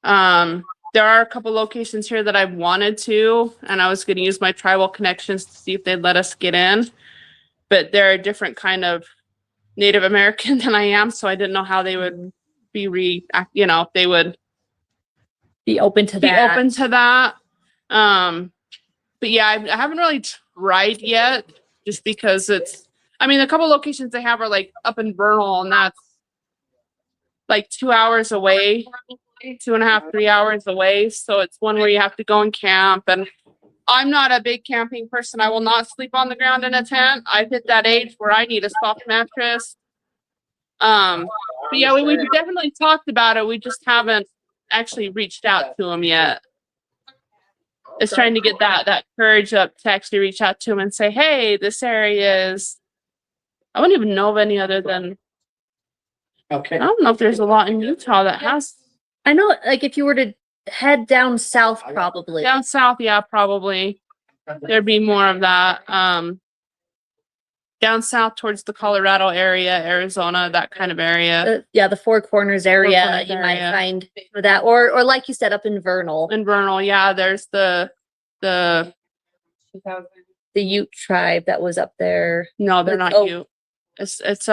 There are a couple locations here that I've wanted to, and I was going to use my tribal connections to see if they'd let us get in. But they're a different kind of Native American than I am, so I didn't know how they would be if they would Be open to be that. open to that. But yeah, I haven't really tried yet, just because a couple locations they have are like up in Vernal, and that's like 2 hours away, 2.5, 3 hours away. So it's one where you have to go and camp. And I'm not a big camping person. I will not sleep on the ground in a tent. I've hit that age where I need a soft mattress. But yeah, we've definitely talked about it. We just haven't actually reached out to them yet. It's trying to get that courage up to actually reach out to them and say, hey, this area is, I wouldn't even know of any other than, Okay. I don't know if there's a lot in Utah that has. I know, like, if you were to head down south, probably. Down south, yeah, probably. There'd be more of that. Down south towards the Colorado area, Arizona, that kind of area. Yeah, the Four Corners area, Corners you might area. find for that, or like you said, up in Vernal, In Vernal, yeah, there's the the Ute tribe that was up there. no, they're not Oh. Ute. It's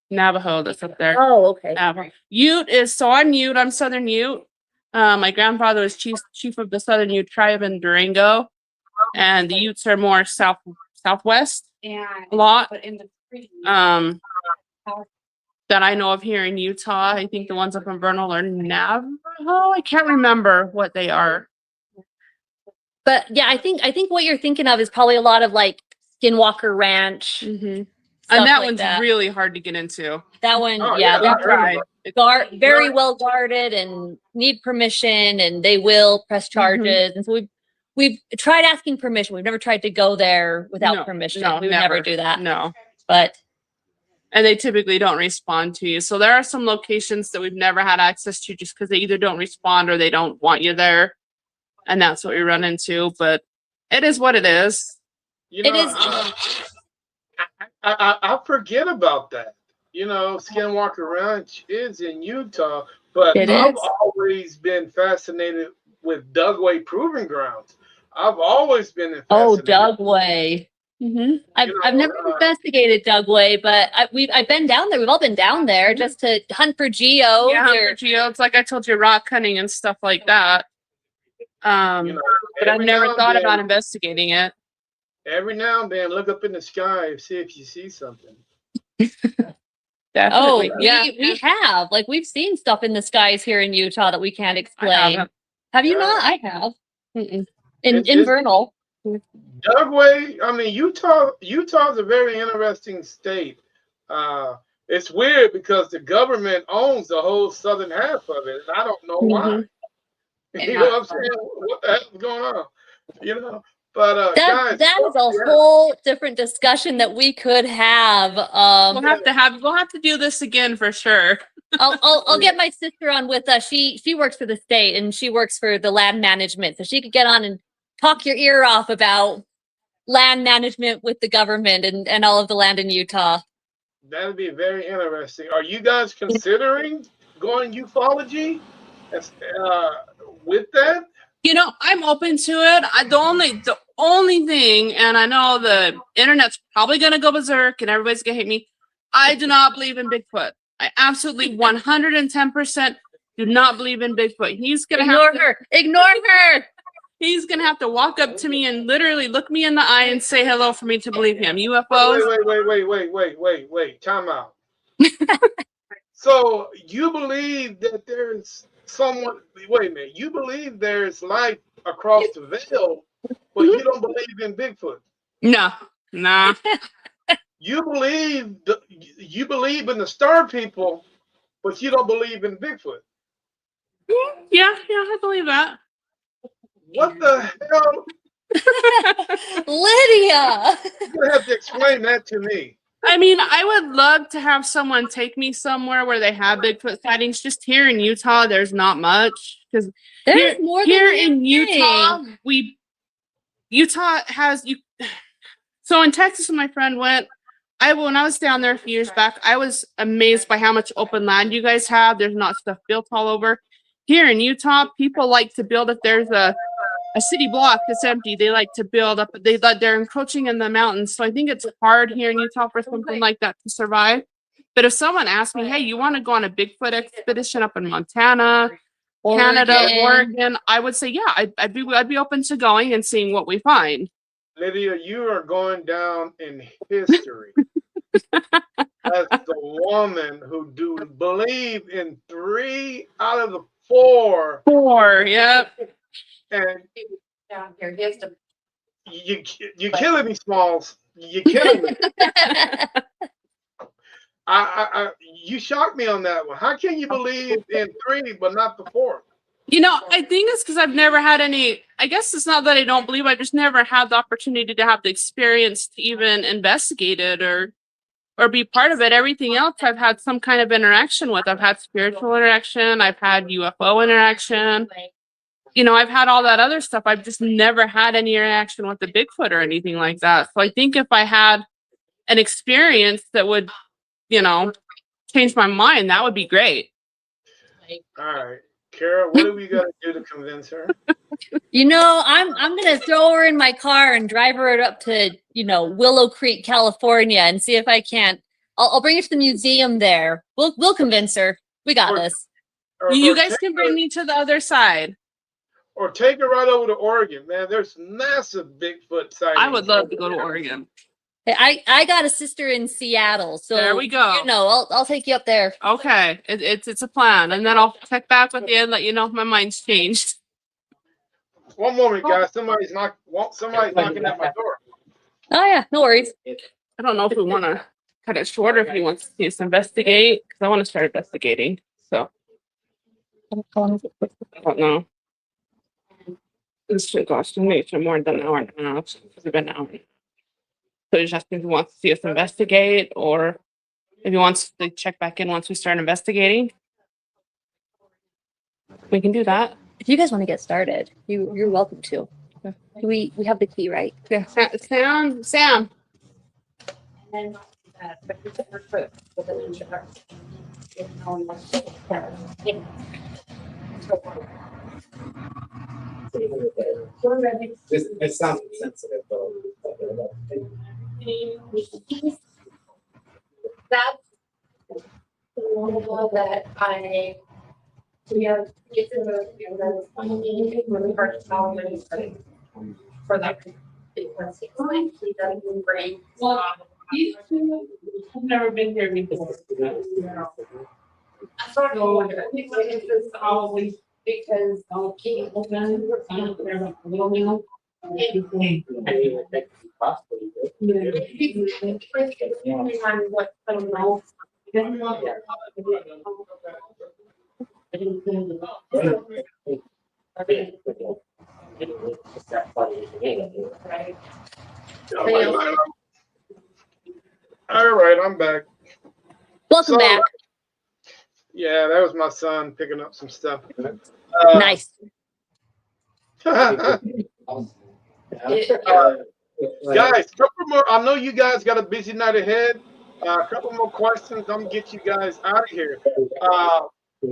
Navajo that's up there. Oh, okay. Navajo. Ute is, so I'm Ute, I'm Southern Ute. My grandfather was chief of the Southern Ute tribe in Durango, and the Utes are more southwest a lot. That I know of here in Utah. I think the ones up in Vernal are Navajo. I can't remember what they are. But yeah, I think what you're thinking of is probably a lot of like Skinwalker Ranch. Mm-hmm. stuff And that like one's that. really hard to get into. That one, Oh, yeah, yeah, they're I heard about very well guarded and need permission, and they will press charges. And so we've tried asking permission. We've never tried to go there without No, permission. no, we would never do that. No. But And they typically don't respond to you. So there are some locations that we've never had access to just because they either don't respond or they don't want you there. And that's what we run into. But it is what it is. You it know, is. I forget about that. You know, Skinwalker Ranch is in Utah, but It I've is. always been fascinated with Dugway Proving Grounds. I've always been Oh, fascinated. Dugway. I've You I've know, never investigated Dugway, but I've been down there. We've all been down there just to hunt for geodes. Yeah, or- for geodes, like I told you, rock hunting and stuff like that. You know, But I've every never now and thought then- about investigating it. Every now and then, look up in the sky and see if you see something. Oh, Definitely. we have. Like, we've seen stuff in the skies here in Utah that we can't I explain. haven't. Have you Yeah. not? I have. Mm-mm. In It's- Vernal. Dugway, I mean, Utah's a very interesting state. It's weird because the government owns the whole southern half of it, and I don't know why. You know what I'm saying? What the heck is going on? You know, but guys, That is a yeah. whole different discussion that we could have. We'll have to do this again for sure. I'll get my sister on with us. She works for the state and she works for the land management, so she could get on and talk your ear off about land management with the government and all of the land in Utah. That'd be very interesting. Are you guys considering going ufology with that? You know, I'm open to it. The only thing, and I know the internet's probably gonna go berserk and everybody's gonna hate me. I do not believe in Bigfoot. I absolutely 110% do not believe in Bigfoot. Ignore her. He's gonna have to walk up to me and literally look me in the eye and say hello for me to believe him. UFOs. Wait. Time out. So you believe that there's someone? Wait a minute. You believe there's life across the veil, but you don't believe in Bigfoot. No, nah. You believe in the star people, but you don't believe in Bigfoot. Yeah, I believe that. What the hell? Lydia. You're gonna have to explain that to me. I mean, I would love to have someone take me somewhere where they have Bigfoot sightings. Just here in Utah, there's not much because There's more than here you in Utah, think. Utah has you. So in Texas, when my friend went, when I was down there a few years back, I was amazed by how much open land you guys have. There's not stuff built all over. Here in Utah, people like to build if there's a city block that's empty. They like to build up. They're encroaching in the mountains. So I think it's hard here in Utah for something like that to survive. But if someone asked me, hey, you want to go on a Bigfoot expedition up in Montana, Canada, Oregon, I would say, yeah, I'd be open to going and seeing what we find. Lydia, you are going down in history as the woman who do believe in 3 out of the 4. 4, yep. And Down here. He has to. you're killing me, Smalls. You're killing me. You shocked me on that one. How can you believe in 3 but not the 4? You know, I think it's because I've never had any. I guess it's not that I don't believe. I just never had the opportunity to have the experience to even investigate it or be part of it. Everything else I've had some kind of interaction with. I've had spiritual interaction. I've had UFO interaction. You know, I've had all that other stuff. I've just never had any interaction with the Bigfoot or anything like that. So I think if I had an experience that would, you know, change my mind, that would be great. All right. Kara, what do we got to do to convince her? You know, I'm gonna throw her in my car and drive her up to, Willow Creek, California, and see if I can't. I'll bring her to the museum there. We'll convince her. We got Or- this. You or guys take can bring her- me to the other side. Or take her right over to Oregon, man. There's massive Bigfoot sightings. I would love to over go to there. Oregon. Hey, I got a sister in Seattle, so There we go. I'll take you up there. Okay, it's a plan, and then I'll check back with you and let you know if my mind's changed. One moment, guys. Somebody's knocking at my door. Oh yeah, no worries. I don't know if we want to cut it short or if he wants to just investigate because I want to start investigating. So I don't know. This should cost nature more than an hour and a half. It's been an hour. So he's asking if he wants to see us investigate or if he wants to check back in once we start investigating. We can do that. If you guys want to get started, you're welcome to. We have the key, right? Yeah, Sam. It sounds sensitive though. That's the one that we have get to know really hard to tell when he's ready for that frequency. He doesn't bring. Well, these two have never been here before. I sort of wonder, I think like it's always because King open. What I don't know. All right, I'm back. Welcome So- back. Yeah, that was my son picking up some stuff. Nice. Guys, couple more. I know you guys got a busy night ahead. A couple more questions. I'm gonna get you guys out of here.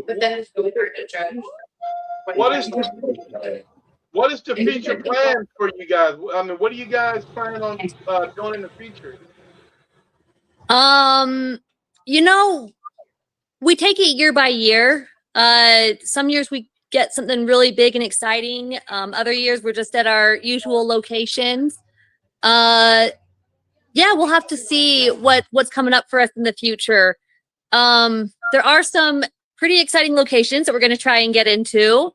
But then it's go through the judge. What is the future plan for you guys? I mean, what do you guys plan on doing in the future? You know, we take it year by year. Some years we get something really big and exciting. Other years we're just at our usual locations. Yeah, we'll have to see what's coming up for us in the future. There are some pretty exciting locations that we're going to try and get into.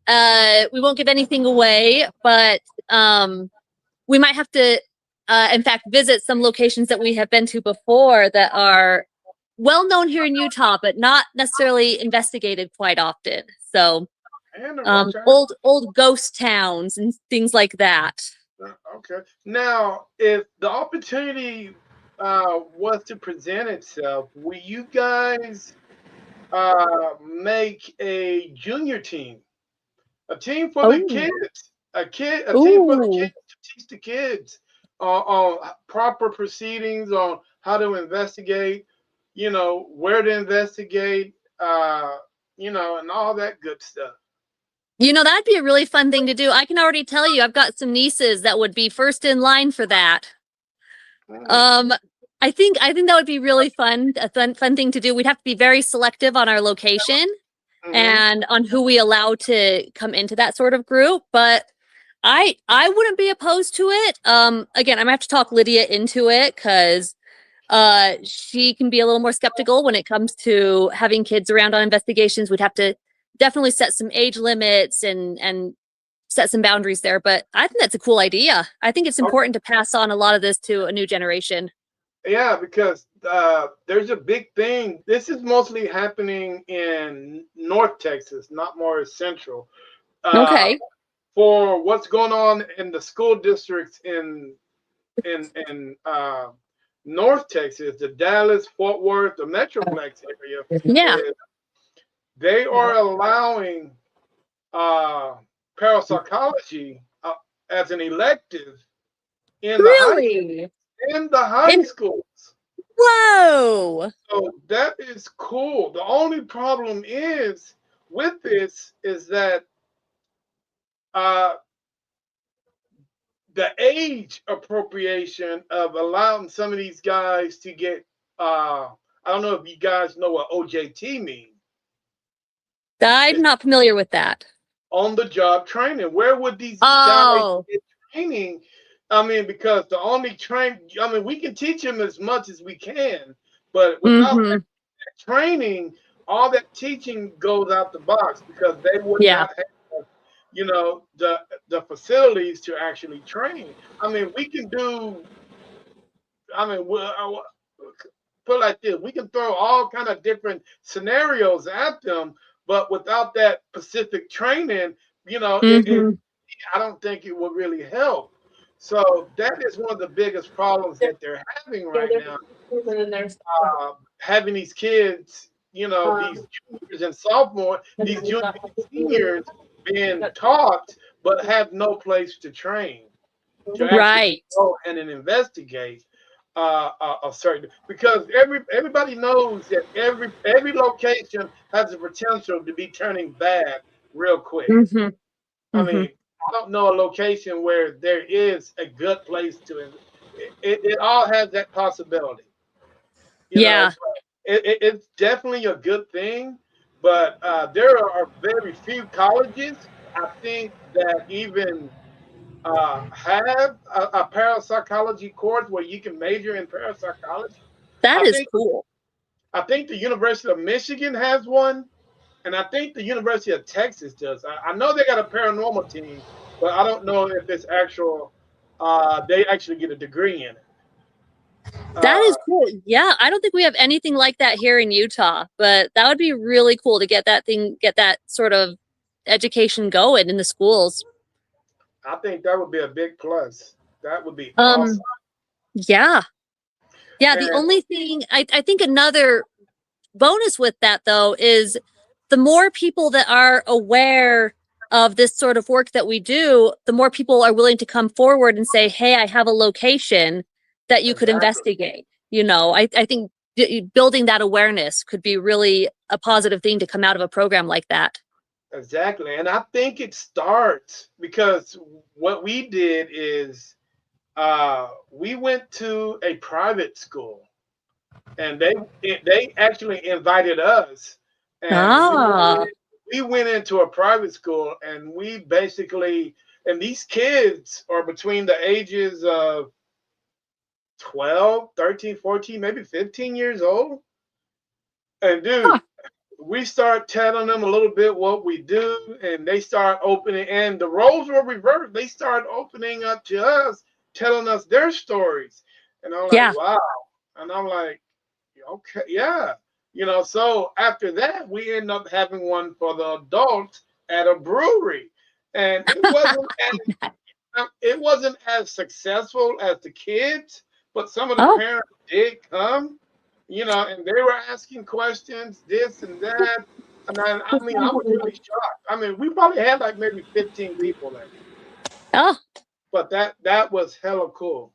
We won't give anything away, but we might have to, in fact, visit some locations that we have been to before that are well known here in Utah, but not necessarily investigated quite often. So, old ghost towns and things like that. Okay. Now, if the opportunity was to present itself, will you guys make a junior team, a team for the kids, a team for the kids to teach the kids on proper proceedings, on how to investigate, you know, where to investigate, you know, and all that good stuff. You know, that'd be a really fun thing to do. I can already tell you, I've got some nieces that would be first in line for that. I think that would be really fun, a fun thing to do. We'd have to be very selective on our location and on who we allow to come into that sort of group. But I wouldn't be opposed to it. Again, I'm gonna have to talk Lydia into it because she can be a little more skeptical when it comes to having kids around on investigations. We'd have to definitely set some age limits and set some boundaries there. But I think that's a cool idea. I think it's important to pass on a lot of this to a new generation. Yeah, because there's a big thing. This is mostly happening in North Texas, not more central. Okay. For what's going on in the school districts in North Texas, the Dallas, Fort Worth, the Metroplex area. Yeah. They are allowing parapsychology as an elective in Really? the high schools. Whoa. So that is cool. The only problem is with this is that the age appropriation of allowing some of these guys to get I don't know if you guys know what OJT means. I'm not familiar with that. On the job training. Where would these guys get training? I mean, because the only we can teach them as much as we can, but without that training, all that teaching goes out the box because they would not have, you know, the facilities to actually train. I mean, we can do. I mean, put it like this: we can throw all kind of different scenarios at them, but without that specific training, you know, Mhm. I don't think it will really help. So that is one of the biggest problems that they're having right now. And then there's Having these kids, you know, these juniors and sophomores, these juniors and seniors being taught, but have no place to train, to actually Right. go and then investigate a certain, because everybody knows that every location has the potential to be turning bad real quick. Mhm. I Mhm. mean, I don't know a location where there is a good place to. It all has that possibility. You Yeah. know, it's definitely a good thing, but there are very few colleges, I think, that even have a parapsychology course where you can major in parapsychology. That I is think cool. I think the University of Michigan has one, and I think the University of Texas does. I know they got a paranormal team, but I don't know if it's actual. They actually get a degree in it. That is Uh, cool. Yeah, I don't think we have anything like that here in Utah, but that would be really cool to get that sort of education going in the schools. I think that would be a big plus. That would be awesome. Um, yeah. Yeah, the And only thing I think another bonus with that though is the more people that are aware of this sort of work that we do, the more people are willing to come forward and say, "Hey, I have a location that you could exactly, investigate." You know, I think building that awareness could be really a positive thing to come out of a program like that. exactly, and I think it starts because what we did is we went to a private school, and they actually invited us, and Ah, we went into a private school, and we basically, and these kids are between the ages of 12, 13, 14, maybe 15 years old. And huh. dude, we start telling them a little bit what we do, and they start opening, and the roles were reversed. They start opening up to us, telling us their stories. And I'm like, Yeah. wow. And I'm like, okay, yeah. You know, so after that, we end up having one for the adults at a brewery. And it wasn't as successful as the kids, but some of the Oh, parents did come, you know, and they were asking questions, this and that. And I mean, I was really shocked. I mean, we probably had like maybe 15 people there, oh, but that was hella cool,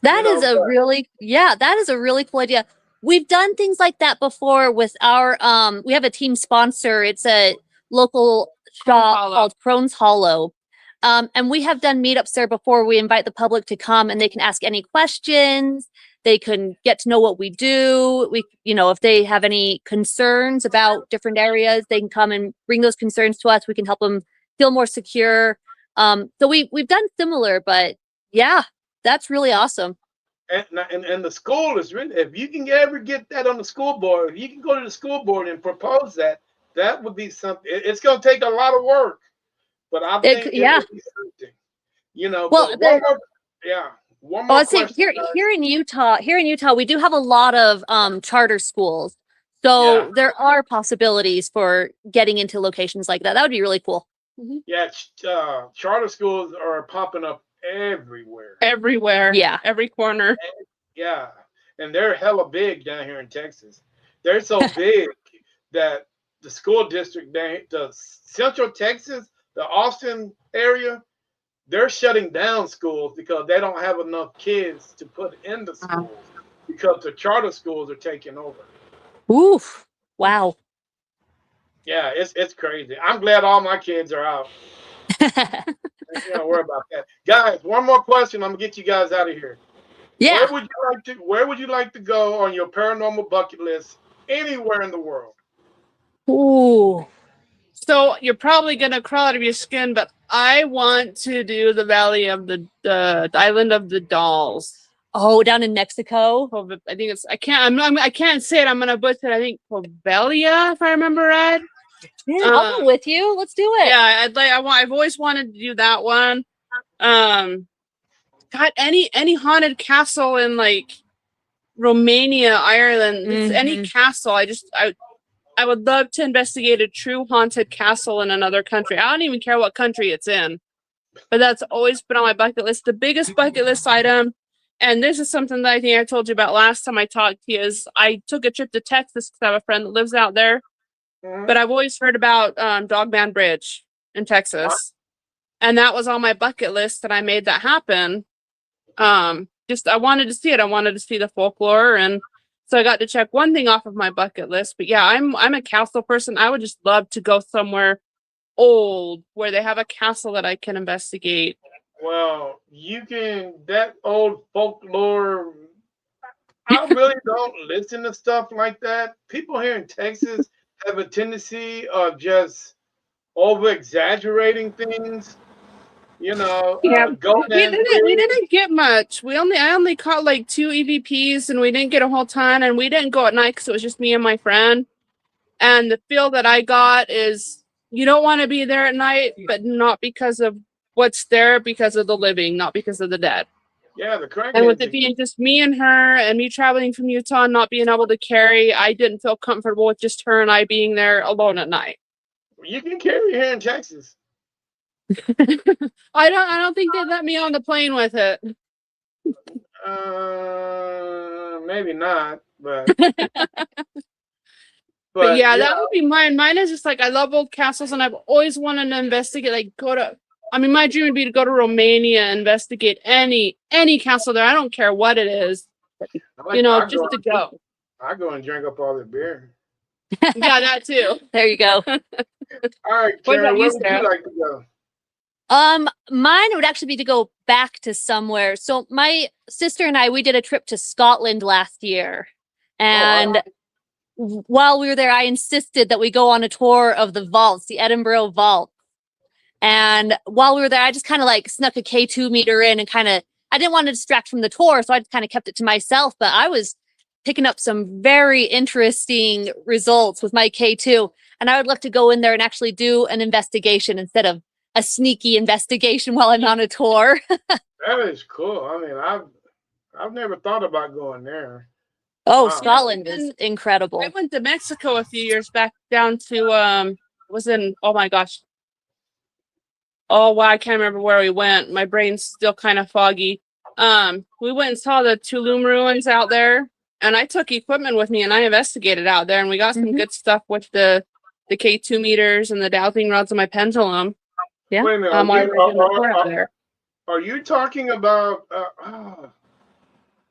you that is know. a really, yeah, that is a really cool idea. We've done things like that before with our we have a team sponsor. It's a local shop Hollow. called Crohn's Hollow. And we have done meetups there before. We invite the public to come and they can ask any questions. They can get to know what we do. We, you know, if they have any concerns about different areas, they can come and bring those concerns to us. We can help them feel more secure. So we've done similar, but yeah, that's really awesome. And the school is really, if you can ever get that on the school board, if you can go to the school board and propose that, that would be something. It's going to take a lot of work, but I think it Yeah. would be something, you know. Well, But one more, yeah, one oh, more I'd say question. here in Utah, we do have a lot of charter schools. Yeah, So there are possibilities for getting into locations like that. That would be really cool. yeah, charter schools are popping up everywhere. Everywhere. Yeah. Every corner. Yeah, and they're hella big down here in Texas. They're so big that the school district, the Central Texas, the Austin area, they're shutting down schools because they don't have enough kids to put in the schools because the charter schools are taking over. Oof. Wow. Yeah, it's crazy. I'm glad all my kids are out. You don't worry about that. Guys, one more question. I'm gonna get you guys out of here. Yeah. Where would you like to go on your paranormal bucket list anywhere in the world? Ooh. So you're probably gonna crawl out of your skin, but I want to do the Valley of the Island of the Dolls. Oh, down in Mexico. I think it's I can't say it. I'm gonna butcher it. I think Povelia, if I remember right. Yeah, I'll go with you. Let's do it. Yeah, I've always wanted to do that one. God, any haunted castle in like Romania, Ireland, any castle. I would love to investigate a true haunted castle in another country. I don't even care what country it's in, but that's always been on my bucket list. The biggest bucket list item, and this is something that I think I told you about last time I talked to you, is I took a trip to Texas because I have a friend that lives out there. But I've always heard about Dogman Bridge in Texas, and that was on my bucket list, and I made that happen. Just I wanted to see it. I wanted to see the folklore, and so I got to check one thing off of my bucket list. But yeah, I'm a castle person. I would just love to go somewhere old where they have a castle that I can investigate. Well, you can, that old folklore, I really don't listen to stuff like that. People here in Texas have a tendency of just over exaggerating things. You know, Yeah, Golden we didn't get much. I only caught like 2 EVPs, and we didn't get a whole ton, and we didn't go at night because it was just me and my friend. And the feel that I got is you don't want to be there at night, but not because of what's there, because of the living, not because of the dead. Yeah, the crack. And with it being just me and her, and me traveling from Utah and not being able to carry, I didn't feel comfortable with just her and I being there alone at night. You can carry here in Texas. I don't think they let me on the plane with it. Maybe not, but but yeah, that would be mine. Mine is just like I love old castles, and I've always wanted to investigate. Like my dream would be to go to Romania, investigate any castle there. I don't care what it is, just to go. I go and drink up all the beer. Yeah, that too. There you go. All right, Karen, where would you like to go? Mine would actually be to go back to somewhere. So my sister and we did a trip to Scotland last year. And while we were there, I insisted that we go on a tour of the vaults, the Edinburgh Vault. And while we were there, I just kind of like snuck a K2 meter in and I didn't want to distract from the tour. So I just kind of kept it to myself, but I was picking up some very interesting results with my K2. And I would love to go in there and actually do an investigation instead of a sneaky investigation while I'm on a tour. That is cool. I mean, I've never thought about going there. Oh, wow. Scotland is incredible. I went to Mexico a few years back, down to oh my gosh. Oh wow, I can't remember where we went. My brain's still kind of foggy. We went and saw the Tulum ruins out there, and I took equipment with me and I investigated out there, and we got some good stuff with the K2 meters and the dowsing rods and my pendulum. Yeah. Wait a minute. Are you talking about?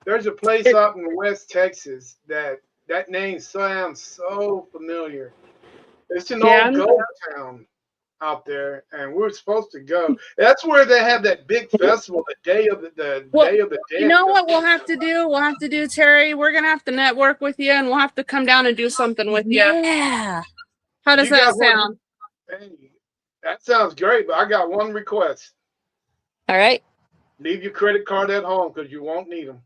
There's a place out in West Texas that name sounds so familiar. It's an old gold town out there, and we're supposed to go. That's where they have that big festival, the Day of the Dead. You know what we'll have to do? We'll have to do, Terry. We're gonna have to network with you, and we'll have to come down and do something with you. Yeah. How does that sound? Hey, that sounds great, but I got one request. All right. Leave your credit card at home because you won't need them.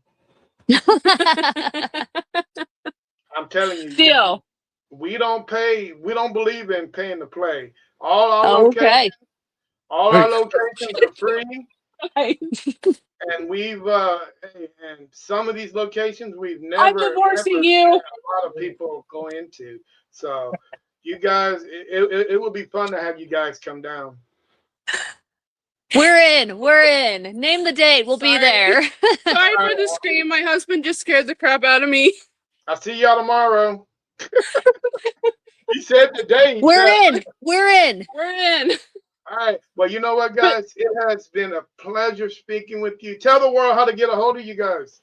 I'm telling you. Deal. We don't believe in paying to play. All our locations are free. And we've and some of these locations we've never I'm divorcing you. Had a lot of people go into. So you guys, it would be fun to have you guys come down. We're in. Name the date. We'll be there. Sorry for the scream. My husband just scared the crap out of me. I'll see y'all tomorrow. He said today. We're in. All right. Well, you know what, guys? It has been a pleasure speaking with you. Tell the world how to get a hold of you guys.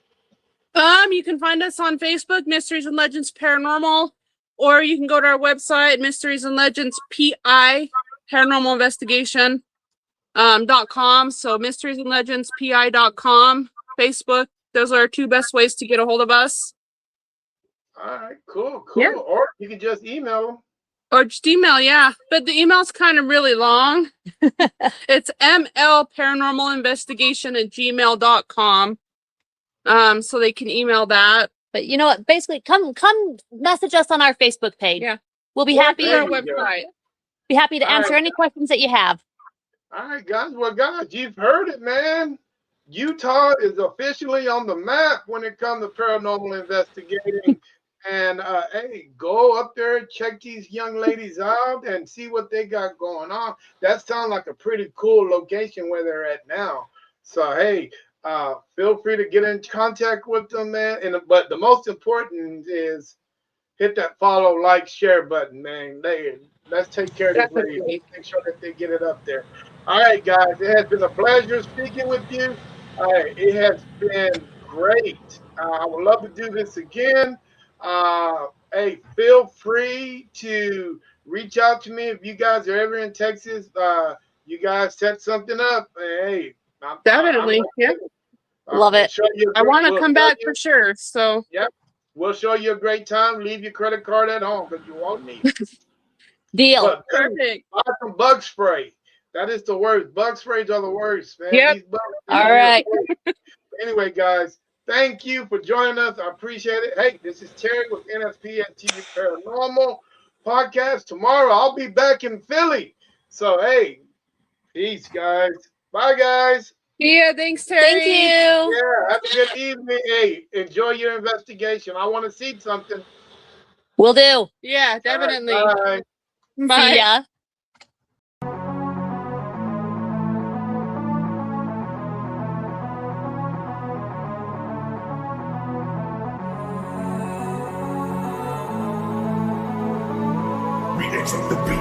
You can find us on Facebook, Mysteries and Legends Paranormal, or you can go to our website, Mysteries and Legends PI, Paranormal Investigation. .com. So Mysteries and Legends PI.com, Facebook. Those are our two best ways to get a hold of us. All right, cool. Yeah. Or you can just email them. Or just email, yeah. But the email's kind of really long. It's mlparanormalinvestigation@gmail.com. So they can email that. But you know what? Basically, come message us on our Facebook page. Yeah. We'll be Well, happy. there Our you go. website. Be happy to All answer right. any questions that you have. All right, guys. Well, guys, you've heard it, man. Utah is officially on the map when it comes to paranormal investigating. And hey, go up there, check these young ladies out, and see what they got going on. That sounds like a pretty cool location where they're at now. So hey, feel free to get in contact with them, man. But the most important is hit that follow, like, share button, man. Let's take care of these ladies. Definitely. Make sure that they get it up there. All right, guys. It has been a pleasure speaking with you. All right, it has been great. I would love to do this again. Hey, feel free to reach out to me if you guys are ever in Texas. You guys set something up. Hey, Definitely. Yeah. Love it. I want to come back for sure. So We'll show you a great time. Leave your credit card at home because you won't need it. Deal. But perfect. buy some bug spray. That is the worst. Bug sprays are the worst, man. Yep. These bugs, All right. Anyway, guys, thank you for joining us. I appreciate it. Hey, this is Terry with NSPS TV Paranormal Podcast. Tomorrow I'll be back in Philly. So hey, peace, guys. Bye, guys. Yeah. Thanks, Terry. Thank you. Yeah, have a good evening. Hey, enjoy your investigation. I want to see something. Will do. Yeah, definitely. All right, bye. Bye. See ya. Remix of the beat.